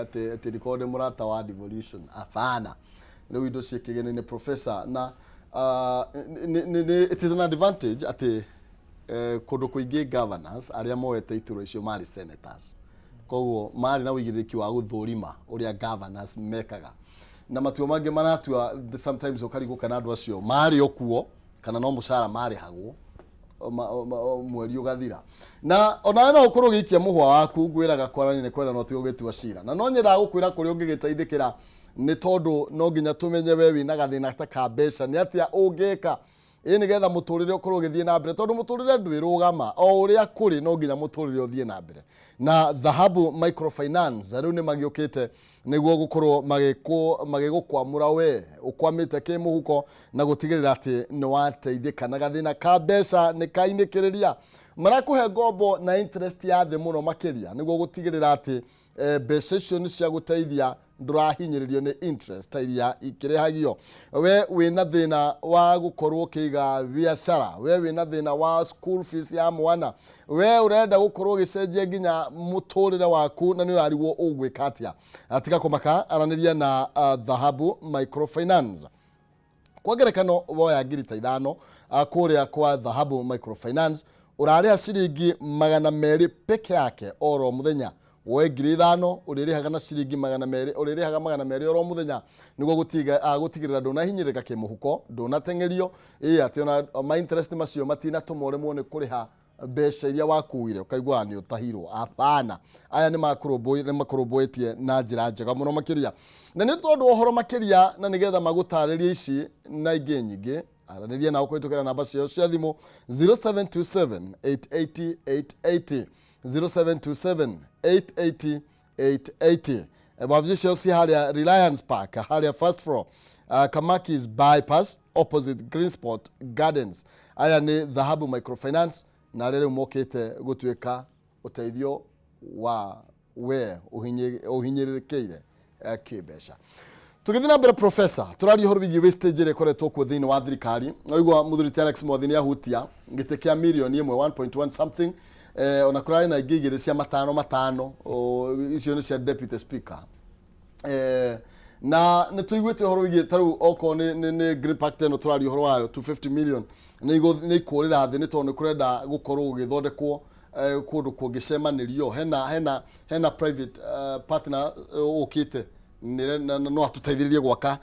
ati record murata wa devolution afana riu indo ciikigene ni professor na it is an advantage ati kundu kuingi governors aria moete ituro icio mari senators koguo mari na wigiriki wa guthurima uria governors mekaga na matuo mangi maratua sometimes ukariguka na andu acio mari okuo kana no mucara mari hagwo mweri ugathira na ona no ukorwo gikia muhwa waku ngwiraga kwarani ne kwenda no tigo gitua cira na no nyenda gukwira kuri ungigiteithikira ni tondu no nginya tumenye we wina gathina ta ka mbeca ni atia ungika nigetha muturire ukorwo githie na mbere tondu muturire ndwirugama o uria kuri no nginya muturire uthie na mbere na Dhahabu Microfinance riu ni magiukite niguo gukorwo magigukwamura we ukwamite ki muhuko na gutigirira ati ni wateithika na gathina ka mbeca ni kainekiriria marakuhe ngombo na interest ya the muno makiria niguo gutigirira ati mbeca icio ni cia guteithia ndurahinyiririo ni interest iria ikirehagio we wina thina wa gukorwo kiga biashara we wina thina wa school fees ya mwana we urenda gukorwo gicenjia nginya muturire waku na ni urarigwo ugwika atia atika kumaka araniria na Dhahabu Microfinance kwa ngerekano woya ngiri ta 5 kuria kwa Dhahabu Microfinance uraria ciringi 200 peke yake oro muthenya we ngiri 5 uririhaga na ciringi 200 uririhaga 200 oro muthenya niguo gutigirira ndona hinyirika ki muhuko ndona tengerio ati ona ma interest macio matina tumoremwo ni kuriha mbeca iria wakuire ukaigwa ni utahirwo apana aya ni makurumbuitie na njira njega muno makiria na ni tondu ohoro makiria na nigetha magutariria ici na ingi nyingi araniria na ukwitukira namba cio cia thimu 0727 880 880 0727 880 Wavicisha si haria Reliance Park haria first floor Kamaki's bypass opposite Greensport Gardens aya ni Dhahabu Microfinance na rero mokete gutweka uteithio wa we uhinyirikeire kibesha tugithina mbere professor turari horo bigi wastage rekoretwo ku thini wa thirikari noigwa muthuriti Alex Mwathini ahutia ngite kia milioni 1.1 something ona kurari na igigire cia matano icio ni cia deputy speaker na nituigwete horo wigi taru oko ni green pact no turari horo wayo 250 million ni ikurira thi ni tondu kurenda gukorwo githondekwo kundu kungicemanirio hena private partner ukite no atuteithiririe gwaka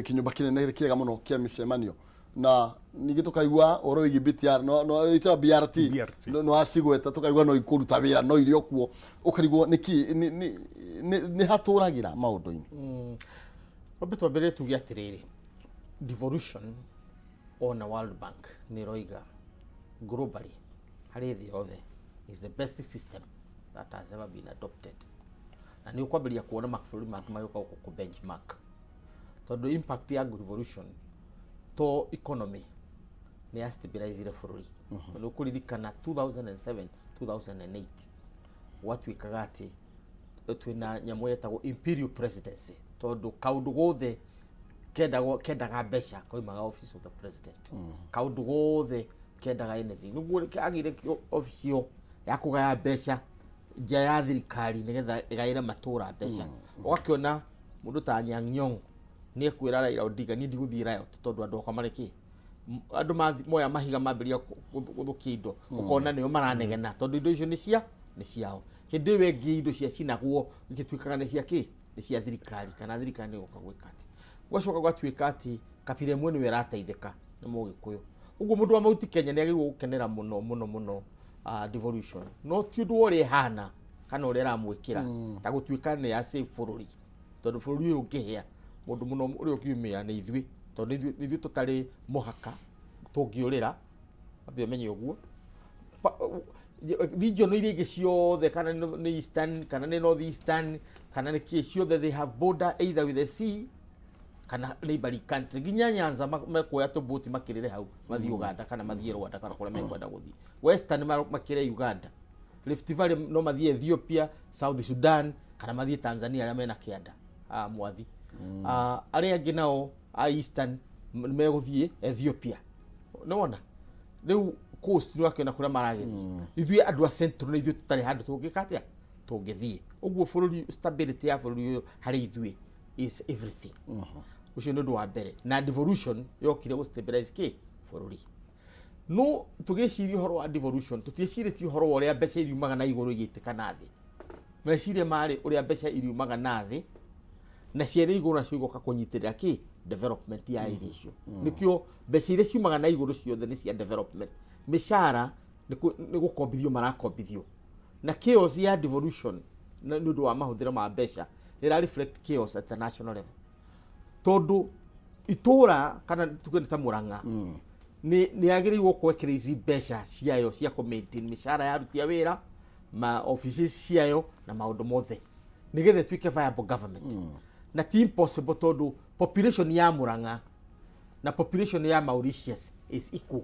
kinyumba kinene kiega muno kia micemanio na ningi tukaigwa oro wigi BTR no ito BRT no asigweta tukaigwa no ikuruta wira no irio kuo ukarigwo niki ni haturagira maundu-ini obeto bere tugia tiriri devolution on a World Bank ni roiga globally hari the other is the best system that has ever been adopted na ni ukwambiria kuona mabũrũri mangĩ magĩũka ku benchmark tondu impact ya devolution to economy ni ya stabilize bũrũri no kuririkana 2007 2008 watu ikagati twina nyamũ yetagwo imperial presidency tondu kaundu gothe kendaga mbeca koimaga office of the president kaundu gothe kendaga anything niguo agire office yo ya kugaya mbeca nja ya thirikari nigetha igaire matura mbeca ugakiona mundu ta Nyang'nyong ni ekwira Raila Odinga ni ndiguthii riot tondu andu akwa mariki andu moya mahiga mambiria guthukia indo ukona nio maranegena tondu indo icio ni ciao hindi wengi indo cia cinagwo igituikaga ni cia ki ni cia thirikari kana thirikari ni guka gwika ati gwacoka gwatuika ati kapire mwe niwe rateithika ni mugikuyu uguo mundu wa mauti Kenya ni agirwo gukenera muno devolution no ti undu uri hana kana uri ramwikira ta gutuika ni ya save bururi tondu bururi uyu ngihia mundu muno uri ukiumia ni ithui tondu ithui tutari muhaka tungiurira abia menye uguo region iria ingi ciothe kana ni eastern kana ni north eastern kana ni kie ciothe they have border either with the sea kana neighboring country ginya Nyanza mekoya toboti makirire hau mathii Uganda kana mathii Rwanda kana kule mekwenda guthii western makire Uganda Rift Valley no mathii Ethiopia South Sudan kana mathii Tanzania aria mena kianda mwathi aria angi nao eastern meguthii Ethiopia nona riu coast ni wakiona kuria maragethi ithui andu a central ni ithui tutari handu tungikatia tungithii uguo bururi stability ya bururi hari ithui is everything ucio ni undu wa mbere na devolution yokire gu stabilize ki bururi no tugiciria horo wa devolution tuticiretie horo wa uria mbeca iriumaga na iguru igitika na thi meciria mari uria mbeca iriumaga na thi na ciere iguru nacio igoka kunyitirira ki development ya irio nikio mbeca iria ciumaga na iguru ciothe ni cia development mishara ni gukombithio marakombithio na chaos ya devolution ni undu wa mahuthira ma mbeca ira reflect chaos at the national level tondu itura kana tukene ta Murang'a ni agiriwo kwekira ici mbeca ciayo cia ku maintain mishara ya aruti a wira ma offices ciayo na maundu mothe nigethe twike viable government na ti impossible tondu population ya Murang'a na population ya Mauritius is equal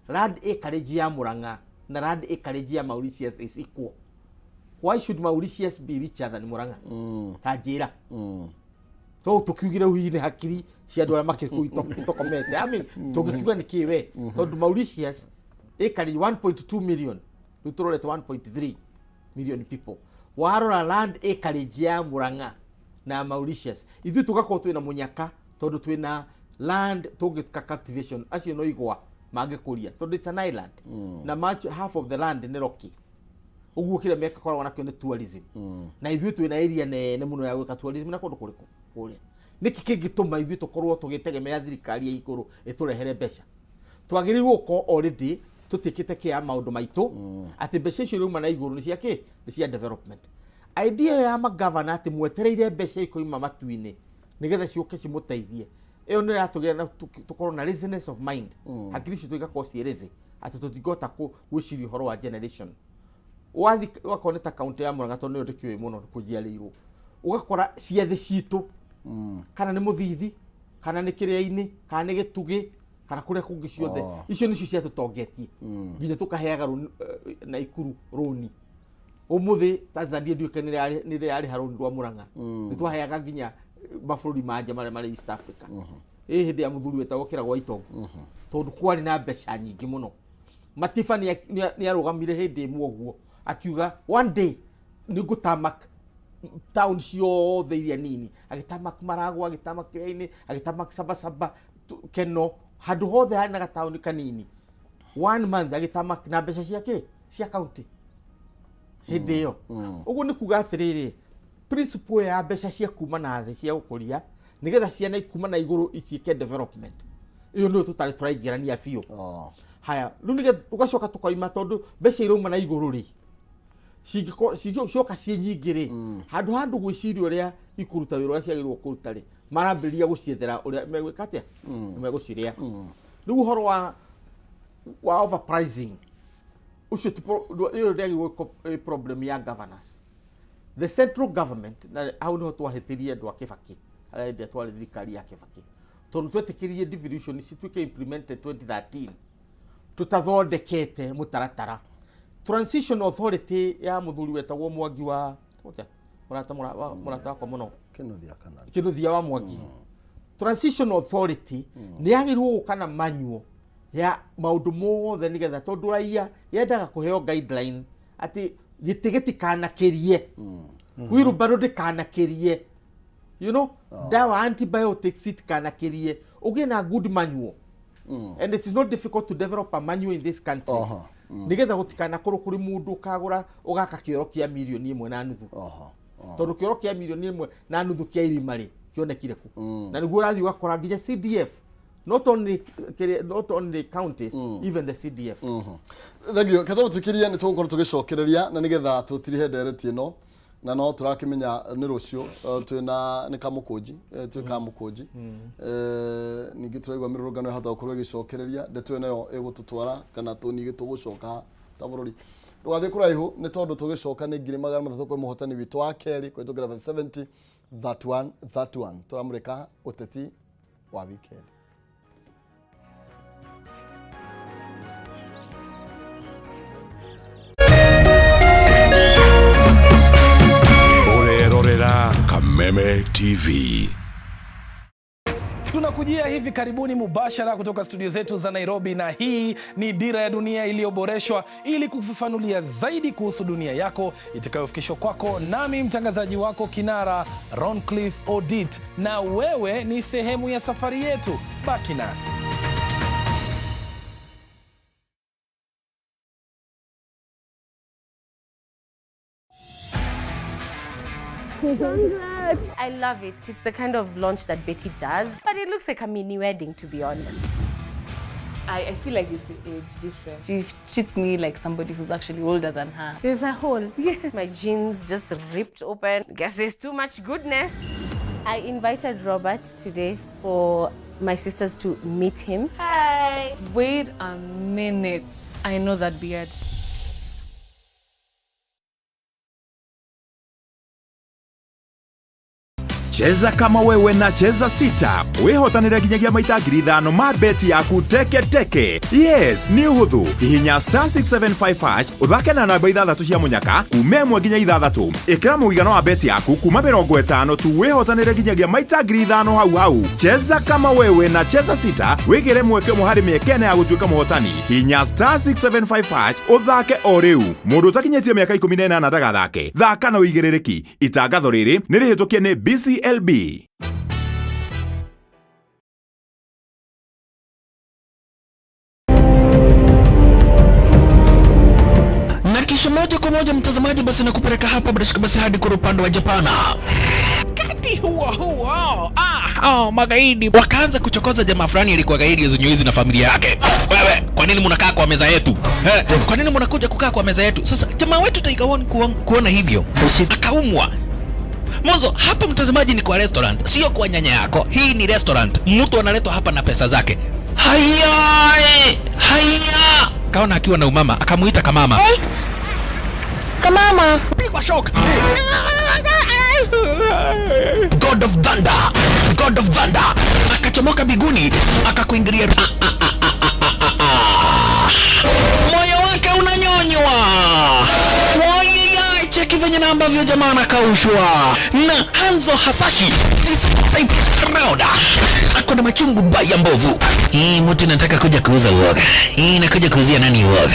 land acreage ya Murang'a na land acreage ya Mauritius is equal why should Mauritius be richer than Murang'a tajira so tukiugira uhi ni hakiri cia andu aria makiriku itokomete I mean tugikiuga ni kiwe tondu Mauritius acreage 1.2 million ruturorete 1.3 million people warora land acreage ya Murang'a na Mauritius ithu tugakorwo twina munyaka tondu twina land tugika cultivation acio no igwa magikuria tondu it's an island na much half of the land ni rocky uguo kire meka korwo nakio ni tourism na ithu twina area nene muno ya gwika tourism na kundu kuriku kuria niki kingituma ithu tukorwo tugitegemea thirikari ya iguru iturehere mbeca twagirirwo ko already tutikite kia maundu maitu ati mbeca icio riuma na iguru ni cia ki ni cia development idea ya magavana ati mwetereire mbeca ikoima matuini nigetha ciuke cimuteithie iyo ni yatugira tukorwo na laziness of mind hakiri citu igakorwo cierize ati tutigota gwiciria horo wa generation wathi wakoneta county ya Murang'a tondu ndi kiwe muno kujiarirwo ugakora ciethe citu kana ni muthithi kana ni kiria-ini kana ni gitugi kana kuria kungi ciothe icio nicio cia tutongetie nginya tukaheaga na ikuru roni umuthi Tanzania nduike ni yari haroni rwa Murang'a ni twaheaga nginya mabũrũri manja mari East Africa hindi ya muthuri wetagwo Kĩragũ Itongo tondu kwari na mbeca nyingi muno Matiba ni arugamire hindi imwe guo akiuga one day ni gutamak town ciothe iria nini agitamak Maragwa agitamak Kiria-ini agitamak Sabasaba Keno handu hothe hari na gatauni kanini 1 month agitamak na mbeca ciake cia county hindi iyo uguo ni kuga atiriri principle ya mbeca cia kuma na thi cia gukuria nigetha ciana ikuma na iguru iciike development iyo ndio tutari turaingirania biu haya riu nigetha ugacoka tukaima tondu mbeca irauma na iguru ri cingĩcoka ciĩ nyingĩ rĩ handũ gwĩciria ũrĩa ikuruta wĩra ũrĩa ciagĩrĩirwo kũruta rĩ marambĩrĩria gũciethera ũrĩa megwĩka atĩa megũcirĩa rĩu ũhoro wa overpricing ucio ĩyo ndĩagĩrĩirwo problem ya governance the central government na hau niho twahĩtĩrie andũ a Kibaki arĩa twarĩ thirikari ya Kibaki tondu twetĩkĩririe devolution cituĩke implemented 2013 tutathondekete mutaratara transition authority ya muthuri wetagwo Mwangi wa murata wakwa muno Kinuthia wa Mwangi transition authority nĩ yagĩrĩirwo gũka na manual ya maũndũ mothe nĩgetha tondũ raia yendaga kũheo guideline atĩ gĩtĩ gĩtikanakĩrie wheelbarrow ndĩkanakĩrie you know dawa antibiotics itikanakĩrie ũgĩe na good manual and it is not difficult to develop a manual in this country nĩgetha gũtikanakorwo kũrĩ mũndũ ũkagũra ũgaka kĩoro kĩa mirioni 1.5 tondũ kĩoro kĩa mirioni 1.5 kĩa irima rĩ kĩonekire ku na nĩguo ũrathiĩ ũgakora nginya CDF not only counties even the CDF thank you katho tukiria nĩ tũgũkorwo tũgĩcokereria na nĩgetha tũtirihe ndereti ĩno na no turakimenya nĩ rũcio twina nĩ kamũkũnji twĩ kamũkũnji ningĩ tũraigua mĩrũrũngano ĩhota gũkorwo ĩgĩcokereria ndeto ĩno ĩgũtũtwara kana tũnigĩ tũgũcoka ta bũrũri ndũgathiĩ kũraihu nĩ tondũ tũgĩcoka nĩ 300 kwa mũhotani witũ wa kerĩ kũhĩtũkĩra 70 31 tũramũrĩka ũteti wa weekend. Kameme TV. Tunakujia hivi karibuni mubashara kutoka studio zetu za Nairobi, na hii ni Dira ya Dunia iliyoboreshwa ili kufafanulia zaidi kuhusu dunia yako, itakayofikishwa kwako nami mtangazaji wako kinara Roncliffe Odit, na wewe ni sehemu ya safari yetu. Baki nasi. Congrats! I love it. It's the kind of launch that Betty does, but it looks like a mini wedding, to be honest. I feel like it's the age difference. She treats me like somebody who's actually older than her. There's a hole. My jeans just ripped open. Guess there's too much goodness. I invited Robert today for my sisters to meet him. Hi! Wait a minute. I know that beard. Cheza kama wewe na cheza sita. Wehotanĩra nginyagia maita 5,000 ma beti yaku teke teke. Yes, ni hũthũ. Hihinya *675# uthake na namba 6 cia munyaka kuma 1 nginya 6. Ĩkĩra mũigana wa beti yaku kuma 50 tu wehotanĩra nginyagia maita 5,000 hau. Cheza kama wewe na cheza sita. Wĩgĩre mweke mũharĩ mĩekene ya gũtuĩka mũhotani. Hihinya *675# uthake o rĩu. Mũndũ ũtakinyĩtie mĩaka 18 ndagathake. Thaka na ũigĩrĩrĩki. Itangatho rĩrĩ nĩ rĩhĩtũkie nĩ BCLB. Na kisha moja kwa moja mtazamaji, basi nakupeleka hapa basi hadi kwa upande wa Japana. Kati huo magaidi wakaanza kuchokoza jamaa fulani alikuwa gaidi Zunyoizi na familia yake. Wewe, kwa nini mnakaa kwa meza yetu? Kwa nini mnakuja kukaa kwa meza yetu? Sasa jamaa wetu Taikawon kuona hivyo akaumwa. Mwanzo hapa mtazamaji ni kwa restaurant, sio kwa nyanya yako. Hii ni restaurant. Mtu analetwa hapa na pesa zake. Haya! Kaona akiwa na umama, akamuita kamama. Hey. Kamama, pigwa shock. God of Thunder. Akachomoka biguni, akakuingilia. Moyo wake unanyonywa. Cheki venye na ambavyo jamaa anakaushwa. Na Hanzo Hasashi is proud. Akona machungu baya mbovu. Mtu nataka kuja kuuza uoga. Nakuja kuuzia nani uoga?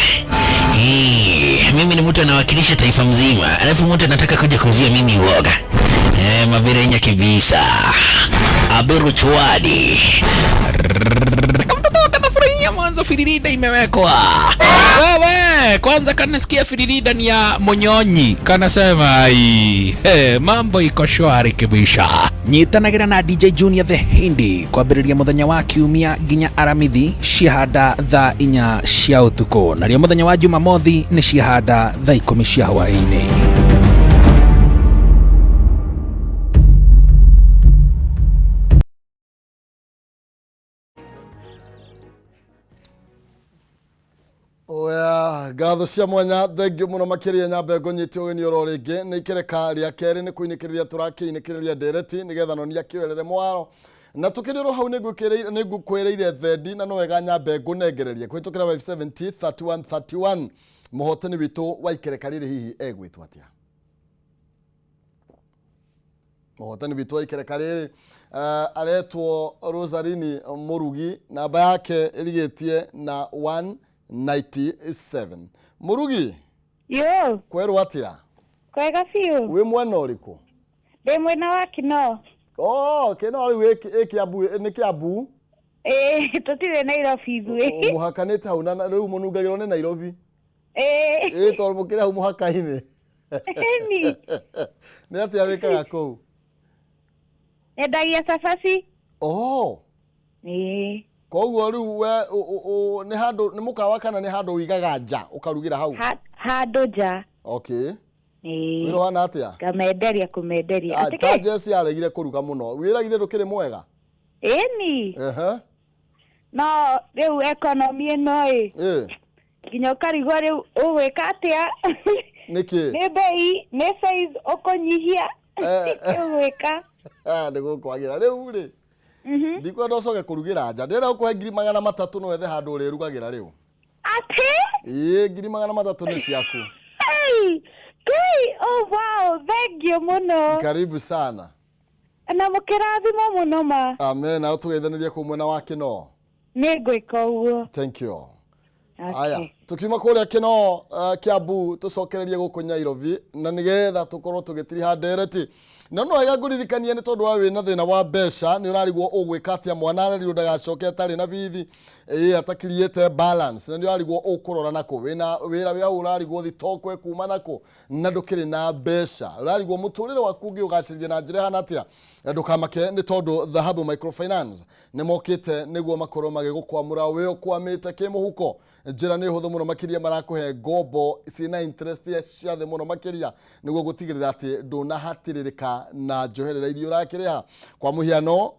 Mimi ni mtu anawakilisha taifa mzima. Alafu mtu anataka kuja kuuzia mimi uoga. Mabirenya kibisa. Aberu chwadi. Kanafurahia mwanzo firirida imewekwa. Wewe, kwanza kanasikia firirida ni ya Monyonyi. Kanasema mambo iko shwari kibisha. Nyitanagira na DJ Junior the Hindi kwambĩrĩria muthenya wa Kiumia nginya Aramithi ciahanda thaa 4 cia ũtukũ. Nario muthenya wa Jumamothi nĩ ciahanda thaa 10 cia hwaĩ-inĩ. Oya, ngatho cia mwanya thengio muno makiria nyambe ngonyite ũgeni oro rĩngĩ nĩ ikereka rĩa kerĩ nĩ kuinĩkĩrĩria tũrakĩinĩkĩrĩria ndereti nĩgetha no niakĩoerere mwaro na tukĩrĩrwo hau nĩ ngũkwĩrĩire thendi na no wega nyambe ngũnengereria kũhĩtũkĩra 570 31 31 mũhotani witũ wa ikereka rĩrĩ hihi egwĩtwo atĩa? Mũhotani witũ wa ikereka rĩrĩ aretwo Rosarini Murugi, namba yake ĩrigĩtie na 197. Murugi, Yo, kwerwo atĩa? kwega biũ. Wĩ mwena ũrĩkũ? Ndĩ mwena wa Kinoo. Kino rĩu Kiambu, nĩ Kiambu? Tũtirĩ Nairobi ithuĩ. Mũhakanĩte hau na rĩu mũnungagĩrwo nĩ Nairobi? Tondũ mũkĩrĩ hau mũhaka-inĩ. Ni. Nĩ atĩa wĩkaga kũu? Endagia cabaci. Koguo rĩu we nĩ handũ, nĩ mũkawa kana nĩ handũ ũigaga nja ũkarugĩra hau? Handũ nja. Okay. Wĩra wana atĩa? Kũmenderia. Ta Jesse aregire kũruga mũno. Wĩragire ndũkĩrĩ mwega? Ni. No rĩu economy ĩno nginya ũkarigwo rĩu ũgwĩka atĩa? Nĩkĩ? Nĩ bei, nĩ size ũkũnyihia. Ũgwĩka. Nĩ gũkwagĩra rĩu rĩ. Ndikwenda ũcoke kũrugĩra nja. Ndĩrenda gũkũhe 300 no wethe handũ ũrĩrugagĩra rĩu. Atĩ? 300 nĩ ciaku. Oh wow, thank you muno. Karibu sana. Na mũkĩrathimwo mũno ma. Amen. Na ũtũgeithanirie kũ mwena wa Kinoo. Nĩ ngwĩka ũguo. Thank you. Aya, tukiuma kũrĩa Kinoo Kiambu tũcokererie gũkũ Nairobi na nĩgetha tũkorwo tũgĩtiriha ndereti. No wega ngũririkanie nĩ tondũ wa wĩna thĩna wa mbeca nĩ ũrarigwo ũgwĩka atĩa mwana arĩrio ndagacoke atarĩ na bithi atakiriĩte balance na nĩ ũrarigwo ũkũrora nakũ wĩna wĩra wĩra ũrarigwo thitokwe kuma nakũ na ndũkĩrĩ na mbeca ũrarigwo mũtũrĩre waku ũgĩũgacĩrithia na njĩra hana atĩa ndũkamake nĩ tondũ Dhahabu Microfinance nĩ mokĩte nĩguo makorwo magĩgũkwamũra wĩ ũkwamĩte kĩmũhuko njĩra nĩ hũthũ mũno makĩria marakũhe ngombo ciĩna interest cia thĩ mũno makĩria nĩguo gũtigĩrĩra atĩ ndũnahatĩrĩrĩka na njoherera iria ũrakĩrĩha kwa mũhiano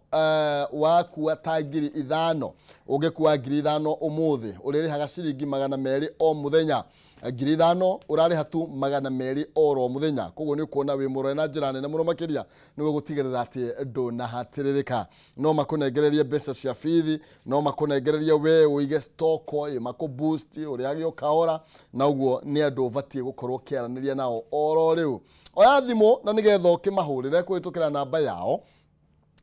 wakua ta 5,000 ũngĩkua 5,000 ũmũthĩ ũrĩrĩhaga ciringi 200 o mũthenya 5,000 ũrarĩha tu 200 oro mũthenya koguo nĩ ũkuona wĩ mũroe na njĩra nene mũno makĩria nĩguo gũtigĩrĩra atĩ ndũnahatĩrĩrĩka no makũnengererie mbeca cia bithi no makũnengererie we ũige stock makũboost ũrĩage ũkaora na ũguo nĩ andũ ũbatiĩ gũkorwo kĩaranĩria nao oro rĩu oya thimũ na nĩgetha ũkĩmahũrĩre kũhĩtũkĩra namba yao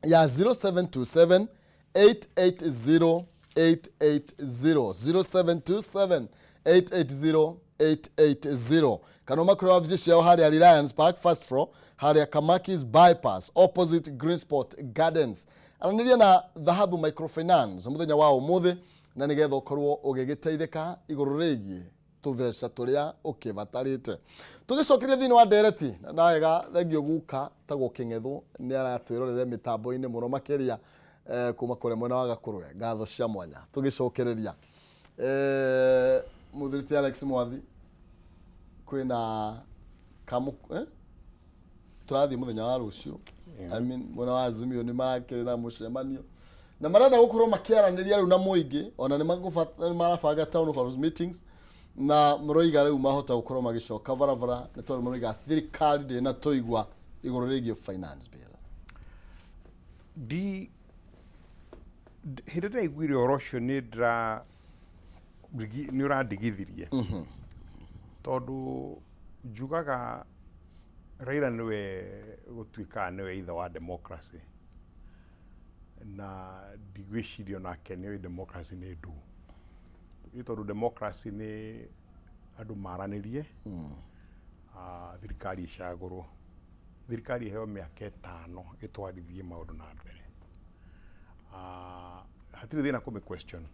ya 0727 880 0727 880 880 kana umakore wabici ciao harĩa Reliance Park first floor harĩa Kamakis bypass opposite Greensport Gardens aranĩria na Dhahabu Microfinance mũthenya wa ũmũthĩ na nĩgetha ũkorwo ũgĩgĩteithĩka igũrũ rĩgiĩ tũbeca tũrĩa ũkĩbatarĩte tũgĩcokeria thĩinĩ wa ndereti na wega thengio guka ta gũkĩng'ethwo nĩ aratwĩrorere mĩtambo-inĩ mũno makĩria kuma kũrĩa mwena wa Gakũrwe ngatho cia mwanya tũgĩcokereria Mũthiriti Alex Mwathi kwĩna kamu tũrathiĩ mũthenya wa rũciũ I mean mwena wa Azimio nĩ marakĩrĩ na mũcemanio na marenda gũkorwo makĩaranĩria rĩu na mũingĩ ona nĩ marabanga town hall meetings na mũroiga rĩu mahota gũkorwo magĩcoka barabara nĩ tondũ mũroiga thirikari ndĩna tũigua igũrũ rĩgiĩ finance bill hĩndĩ ĩrĩa iguire ũhoro ũcio nĩ ũrandigithirie tondũ njugaga Raila nĩwe gũtuĩkaga nĩwe ithe wa democracy na ndigwĩciria onake nĩoĩ democracy nĩ ndũ nĩ tondũ democracy nĩ andũ maranĩrie thirikari ĩcagũrwo thirikari ĩheo mĩaka 5 ĩtwarithie maũndũ na mbere hatirĩ thĩna kũmĩ question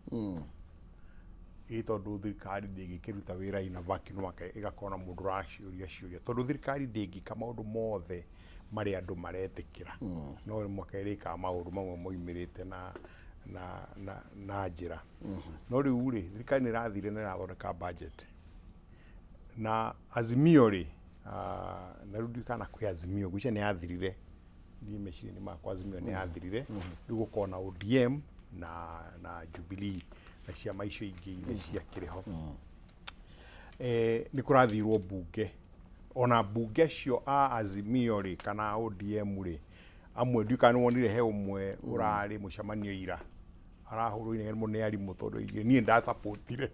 tondũ thirikari ndĩngĩkĩruta wĩra ina vacuum ĩgakorwo na mũndũ ũraciũria ciũria tondũ thirikari ndĩngĩka maũndũ mothe marĩa andũ maretĩkĩra no mwaka ĩrĩkaga maũndũ mamwe moimĩrĩte na njĩra no rĩu rĩ thirikari nĩ ĩrathire na ĩrathondeka budget na Azimio rĩ na rĩu ndikana kwĩ Azimio gwĩcia nĩ yathirire niĩ meciria-inĩ makwa Azimio nĩ yathirire rĩu gũkorwo na ODM na Jubilee na ciama icio ingĩ iria ciakĩrĩ ho nĩ kũrathirwo mbunge ona mbunge cio a Azimio rĩ kana ODM rĩ amwe ndikana nĩ wonire he ũmwe ũrarĩ mũcemanio ira arahũrwo inegene mũno nĩ arimũ tondũ niĩ ndasapotire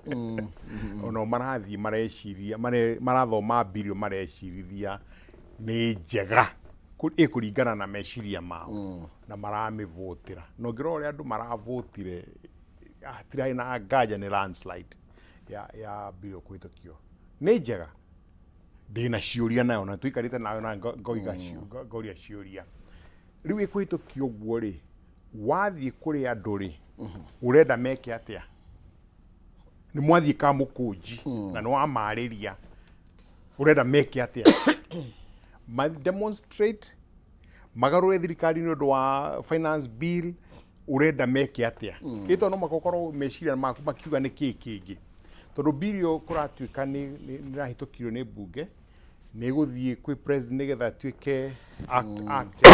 ona marathiĩ mareciria marathoma bill marecirithia nĩ njega kuringana na meciria mao na maramivotira no ngiro uri andu maravotire tirai na nganja ni landslide ya bill kuitukio ni njega ndina ciuria nayo na tuikarite nayo na ngoria ciuria riu ikuitukio guo ri wathie kuri andu ri urenda meke atia ni mwathie ka mukunji na no amariria urenda meke atia ma demonstrate magarure thirikari ni undu wa finance bill urenda meke atia ito no makokoro meciria maku makiuga ni kingi tondu bill yo kuratuika ni rahitukirio ni bunge ni guthie kwi president nigetha tuike act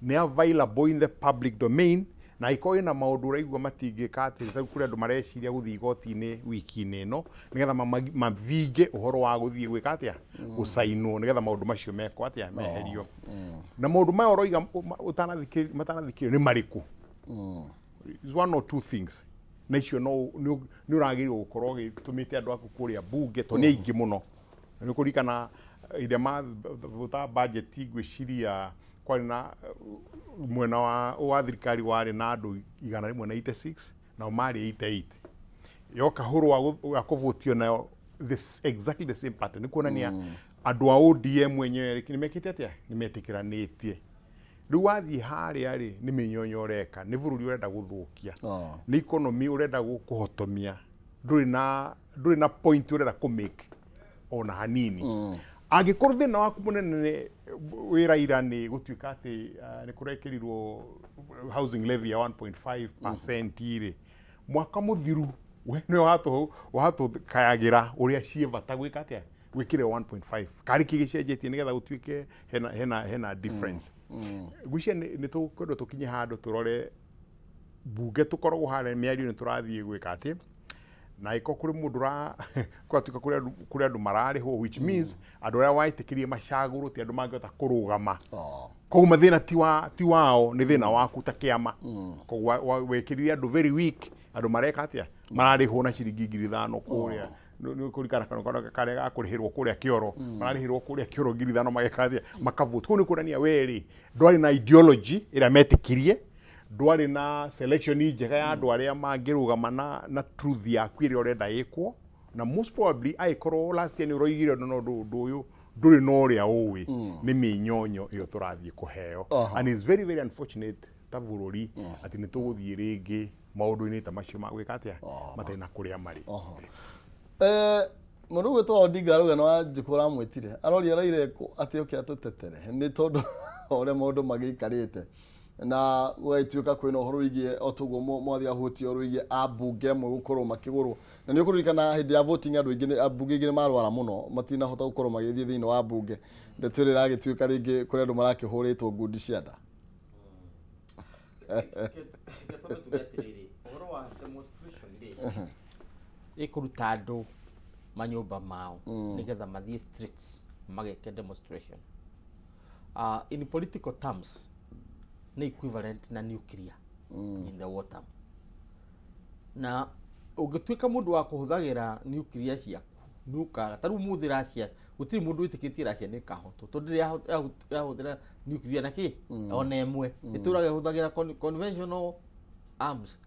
ni available in the public domain na iko ina maundu raigua matingika ati ta kuri andu mareciria guthie igoti-ini wiki-ini no nigetha mavinge uhoro wa guthie gwika atia gusainwo nigetha maundu macio meko atia meherio na maundu maya oroiga matanathikirio ni mariku is one or two things na icio no ni uragirwo gukorwo gitumite andu aku kuria bunge to ni aingi muno ni kurikana ide vota budget igwiciria kwari na mwena wa thirikari wari na andu 186 na mari 88 yoka huru wa kuvotio nayo exactly the same pattern ni kuonania andu a ODM wenyewe ni mekite atia ni metikiranitie riu wathie haria ri ni minyonyo ureka ni bururi urenda guthukia ni economy urenda kuhotomia nduri na point urenda ku make ona hanini agikorwo thina waku munene wira ira ni gutuika ati ni kurekerirwo housing levy ya 1.5% iri mwaka muthiru we no watu kayagira uria cievata gwika atia gwikire 1.5 kari kigicenjetie nigetha gutuike hena difference gwicia ni tukwenda tukinye handu turore bunge tukorwo hare miario ni turathie gwika atia na iko kuri mundu ra kwatuka kuri andu marariho which means andu ra waitikirie macaguru ti andu mangihota kurugama ko mathina ti wao ni thina waku ta kiama ko wekiririe andu very weak andu mareka atia marariho na ciringi 5,000 kuria ni kurikana kana kare akurihirwo kuria kioro mararihirwo kuria kioro 5,000 magekathia makavote ko ni kurania weri ndwari na ideology ira metikirie ndwari na selection njega ya andu aria mangirugama na truth ya kwire urenda ikwo na most probably aikorwo last year ni uroigire no nduyu nduri no ria uwi ni minyonyo iyo turathie kuheo and it's very very unfortunate ta bururi ati ni tuguthie ringi maundu-ini ta macio magwika atia matena kuria mari murugu to Odinga ruga no ajikura mwitire arori araire ati oke atutetere ni tondu ore maundu magikarite na waituika kwina uhoro wigie otugo mwathia huti uhoro wigie abunge mwe gukorwo makigurwo na ni ukurikana hindi ya voting andu ingi abunge ingi marwara muno matina hota gukorwo magithie thiini wa bunge ndetwire ragituika ringi kuri andu marakihuritwo ngundi cia nda uhoro wa demonstration ri ikuruta andu manyumba mao nigetha mathie streets mageke demonstration in political terms ni equivalent na nuclear in the water na ugituika mundu wa kuhuthagira nuclear ciaku nuka taru muthira cia gutiri mundu witikitie racia ni kahoto tondu ya huthira nuclear naki ona emwe iturage huthagira conventional arms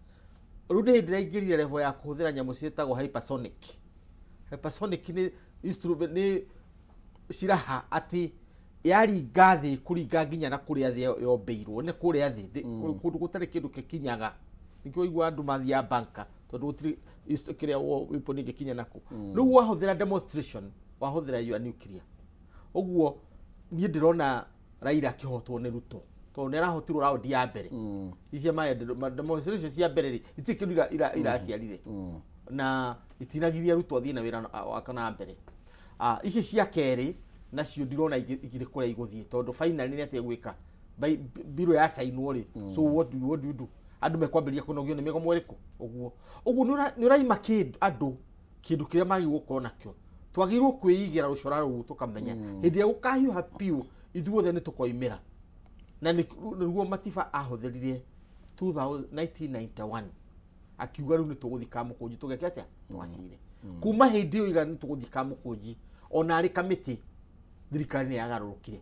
rude hindira ingiria level ya kuhuthira nyamu cietagwo hypersonic ni instrument ni siraha ati yari gathi kuringa nginya na kuria thi yombeirwo ne kuria thi kundu gutari kindu kikinyaga nikyo igwa andu mathia banka tondu gutiri kiria weapon gikinya nako riu wahuthira demonstration wahuthira your nuclear oguo ni ndirona Raila kihotwo ni Ruto tondu ni arahotirwo round ya mbere icia ma demonstration cia mbere ri itikiru ira ciarire na itinagiria Ruto thina wira wakana mbere ici cia keri nacio ndirona igire kuria iguthie tondu finally ni ate gwika biro ya sainwo ri so what do you do andu mekwambiria kunogio ni migo mweriku oguo ni uraima kid andu kindu kiria magi gukorwo nakio twagirwo kwiigira rucora ru tukamenya hindi ya gukahiuha piu ithuothe ni tukoimira na niguo Matiba ahuthirire 1991 akiuga riu ni tuguthika mukunji tugeke atia twacire kuma hindi iyo iga ni tuguthika mukunji ona ari kamiti thirikari ni yagarurukire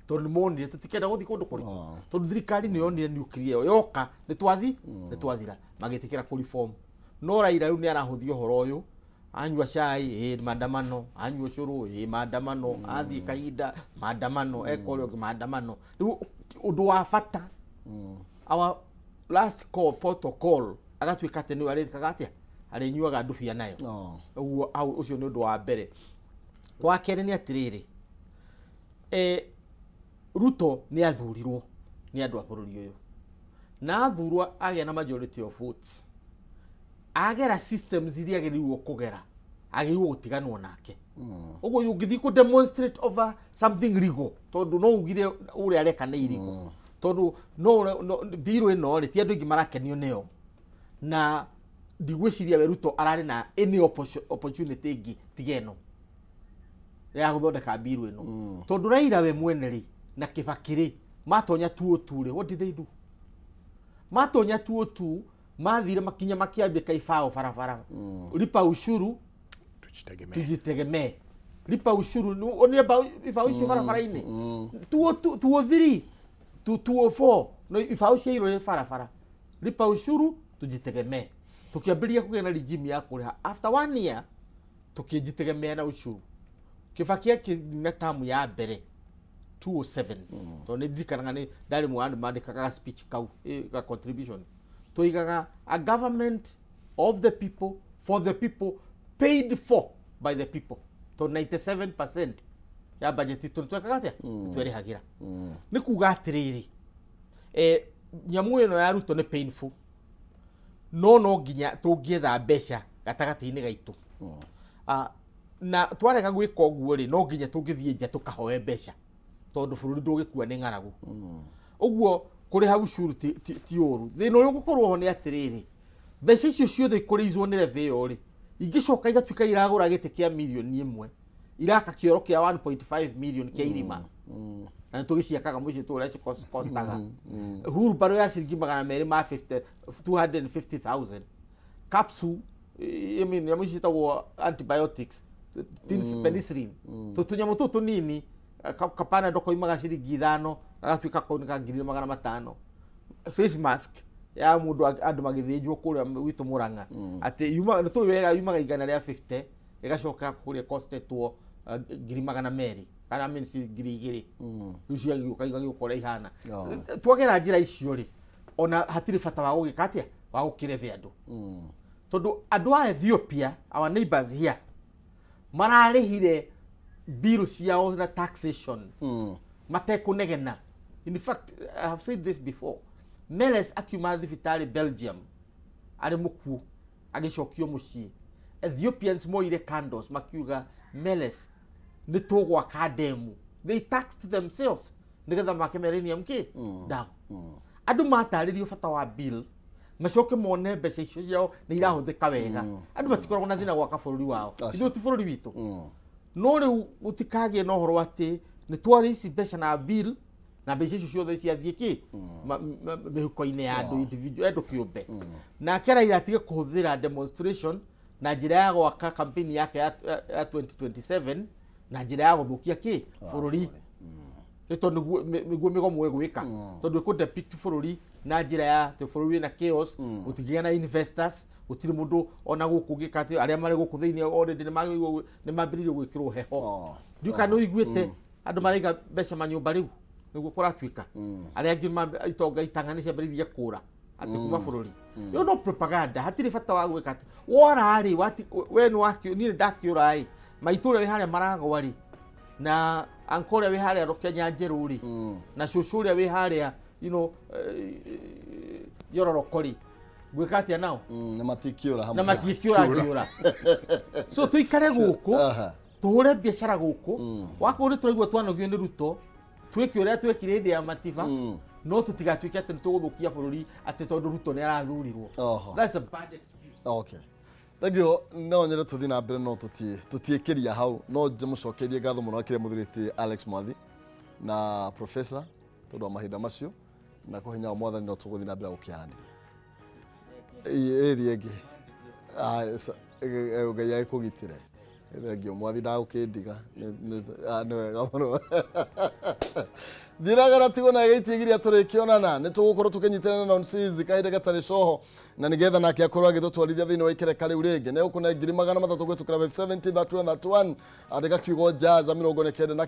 tondu monire tutikenda guthi kundu kuri tondu thirikari ni yonire nuclear yo yoka ni twathira magitikira ku reform no Raila riu ni arahuthia uhoro uyu anyua cai maandamano anyua curu maandamano athii kahinda maandamano ekoryo maandamano riu undu wa bata our last call protocol agatuika ati ni arikaga atia arinyuaga ndubia nayo uguo ucio ni undu wa mbere wa kere ni atiriri Ruto ni athurirwo ni andu a bururi uyu na athurwo agia na majority of votes agera systems iria agirirwo kugera agirirwo gutiganwo nake uguo yungithi ku demonstrate over something legal tondu no ugire uri areka ni illegal tondu no biro ino ri ti andu ingi marakenio neo na ndigwiciria we Ruto arari na any opportunity ingi tigeno ya guthondeka biro ino tondu Raila we mwene ri na Kibakiri matonya tuo ture. What did they do? Matonya tuo tu mathire makinya makiambika ifao farafara lipa ushuru tujitegemee lipa ushuru oni about ifao ushuru farafara ine tuo 3 to 4 no ifao shiro farafara lipa ushuru tujitegemee tukiambiria kugena regime ya kuriha after 1 year tukijitegemea na ushuru Kibakia kina tamu ya mbere 207 to ne dikana ne dali mu andu mandikaga speech kau ka contribution to igaga a government of the people for the people paid for by the people to 97% ya budget to twekaga twere hagira ni kuga atiriri nyamu eno ya Ruto ne painful no ginya tungietha mbeca gatagati-ini gaitu na twarega gwika uguo ri no ginya tungithie nja tukahoe mbeca tondu bururi ndugikua ni ngaragu uguo kuri hau shuru ti oru thina uyu gukorwo ho ni atiriri mbeca icio ciothe ikurizwo ni leve yo ri ingicoka igatuika iragura gite kia milioni 1 iraka kioro kia 1.5 million kia irima na tugiciakaga muici tu reci costaga huru baro ya ciringi 200 ma 250,000 capsule I mean yamuici tawo antibiotics penicillin tutunyamu tutu nini kapana doko imaga ciringi 5 agatuika kaunika 500 face mask ya mundu andu magithinjwo kuria witu Murang'a ati yuma to wega yumaga igana ria 50 igacoka kuria costetwo 200 kana minsi 2,000 ucio agiuka igagikora ihana twagera njira icio ri ona hatiri bata wa gugikatia wa gukireve andu tondu andu a Ethiopia our neighbors here mararihire bills ciao na taxation matekunegena. In fact, I have said this before. Meles akiuma thibitari Belgium ari muku agicokio mucii Ethiopians moire candles makiuga Meles ni tugwa kademu. They taxed themselves nigetha makemerenia mki down andu mataririo bata wa bill macoke mone mbeca icio ciao ni irahuthika wega andu matikoragwo na thina gwaka bururi wao ithu ti bururi witu no riu utikagie no horo ati ni twari ici mbeca na bill na mbeca icio ciothe ciathie ki mihuko-ini ya andu individual andu kiumbe na kera iratige kuhuthira demonstration na njira ya gwaka campaign yake ya 2027 na njira ya guthukia ki bururi tondu niguo migomo egwika tondu ku depict bururi na njira ya te bururi na chaos utigia na investors utiri mundu ona guku gikati aria mari guku thiini already ni mambiririo gwikirwo heho ndiuka no iguite andu mariga mbeca manyumba riu niguo kuratuika aria angi itonga itang'ani ciambiririe kura ati kuma bururi yo no propaganda hatiri bata wa gwika ati wora ri we ni wakio ni ndakiura ai maiture we haria maragwa ri na ankore we haria rokenya njeru ri na cucuria we haria you know yororokori gwika atia nao na matikiura hamwe na matikiura so tuikare guku tuhure biashara guku wako ri turaigua twanogio ni Ruto twiki uria twekire ndi ya matiba no tutigatuike ati tuguthukia bururi ati tondu Ruto ni arathurirwo that's a bad excuse. Okay, thagio no nyere tuthi na mbere no tutiekeria hau no njemucokerie ngatho muno akire muthuriti Alex Mwathi na professor tondu mahinda macio na kuhinya mwathani no tuguthi na mbere gukiaraniria eri ege Ngai kugitire Thengio mwathi ndagũkĩndiga nĩ wega mũno thiragara tigo na gĩitigiria tũrĩkĩonana nĩ tũgũkorwo tũkĩnyitana na Nonsizi kahinda gatarĩ coho na nĩgetha nake akorwo agĩtũtwarithia thĩinĩ wa ikereka rĩu rĩngĩ nĩ ũkũne 300 gwĩtũkĩra 570 that one andĩka kiugo Jazz 90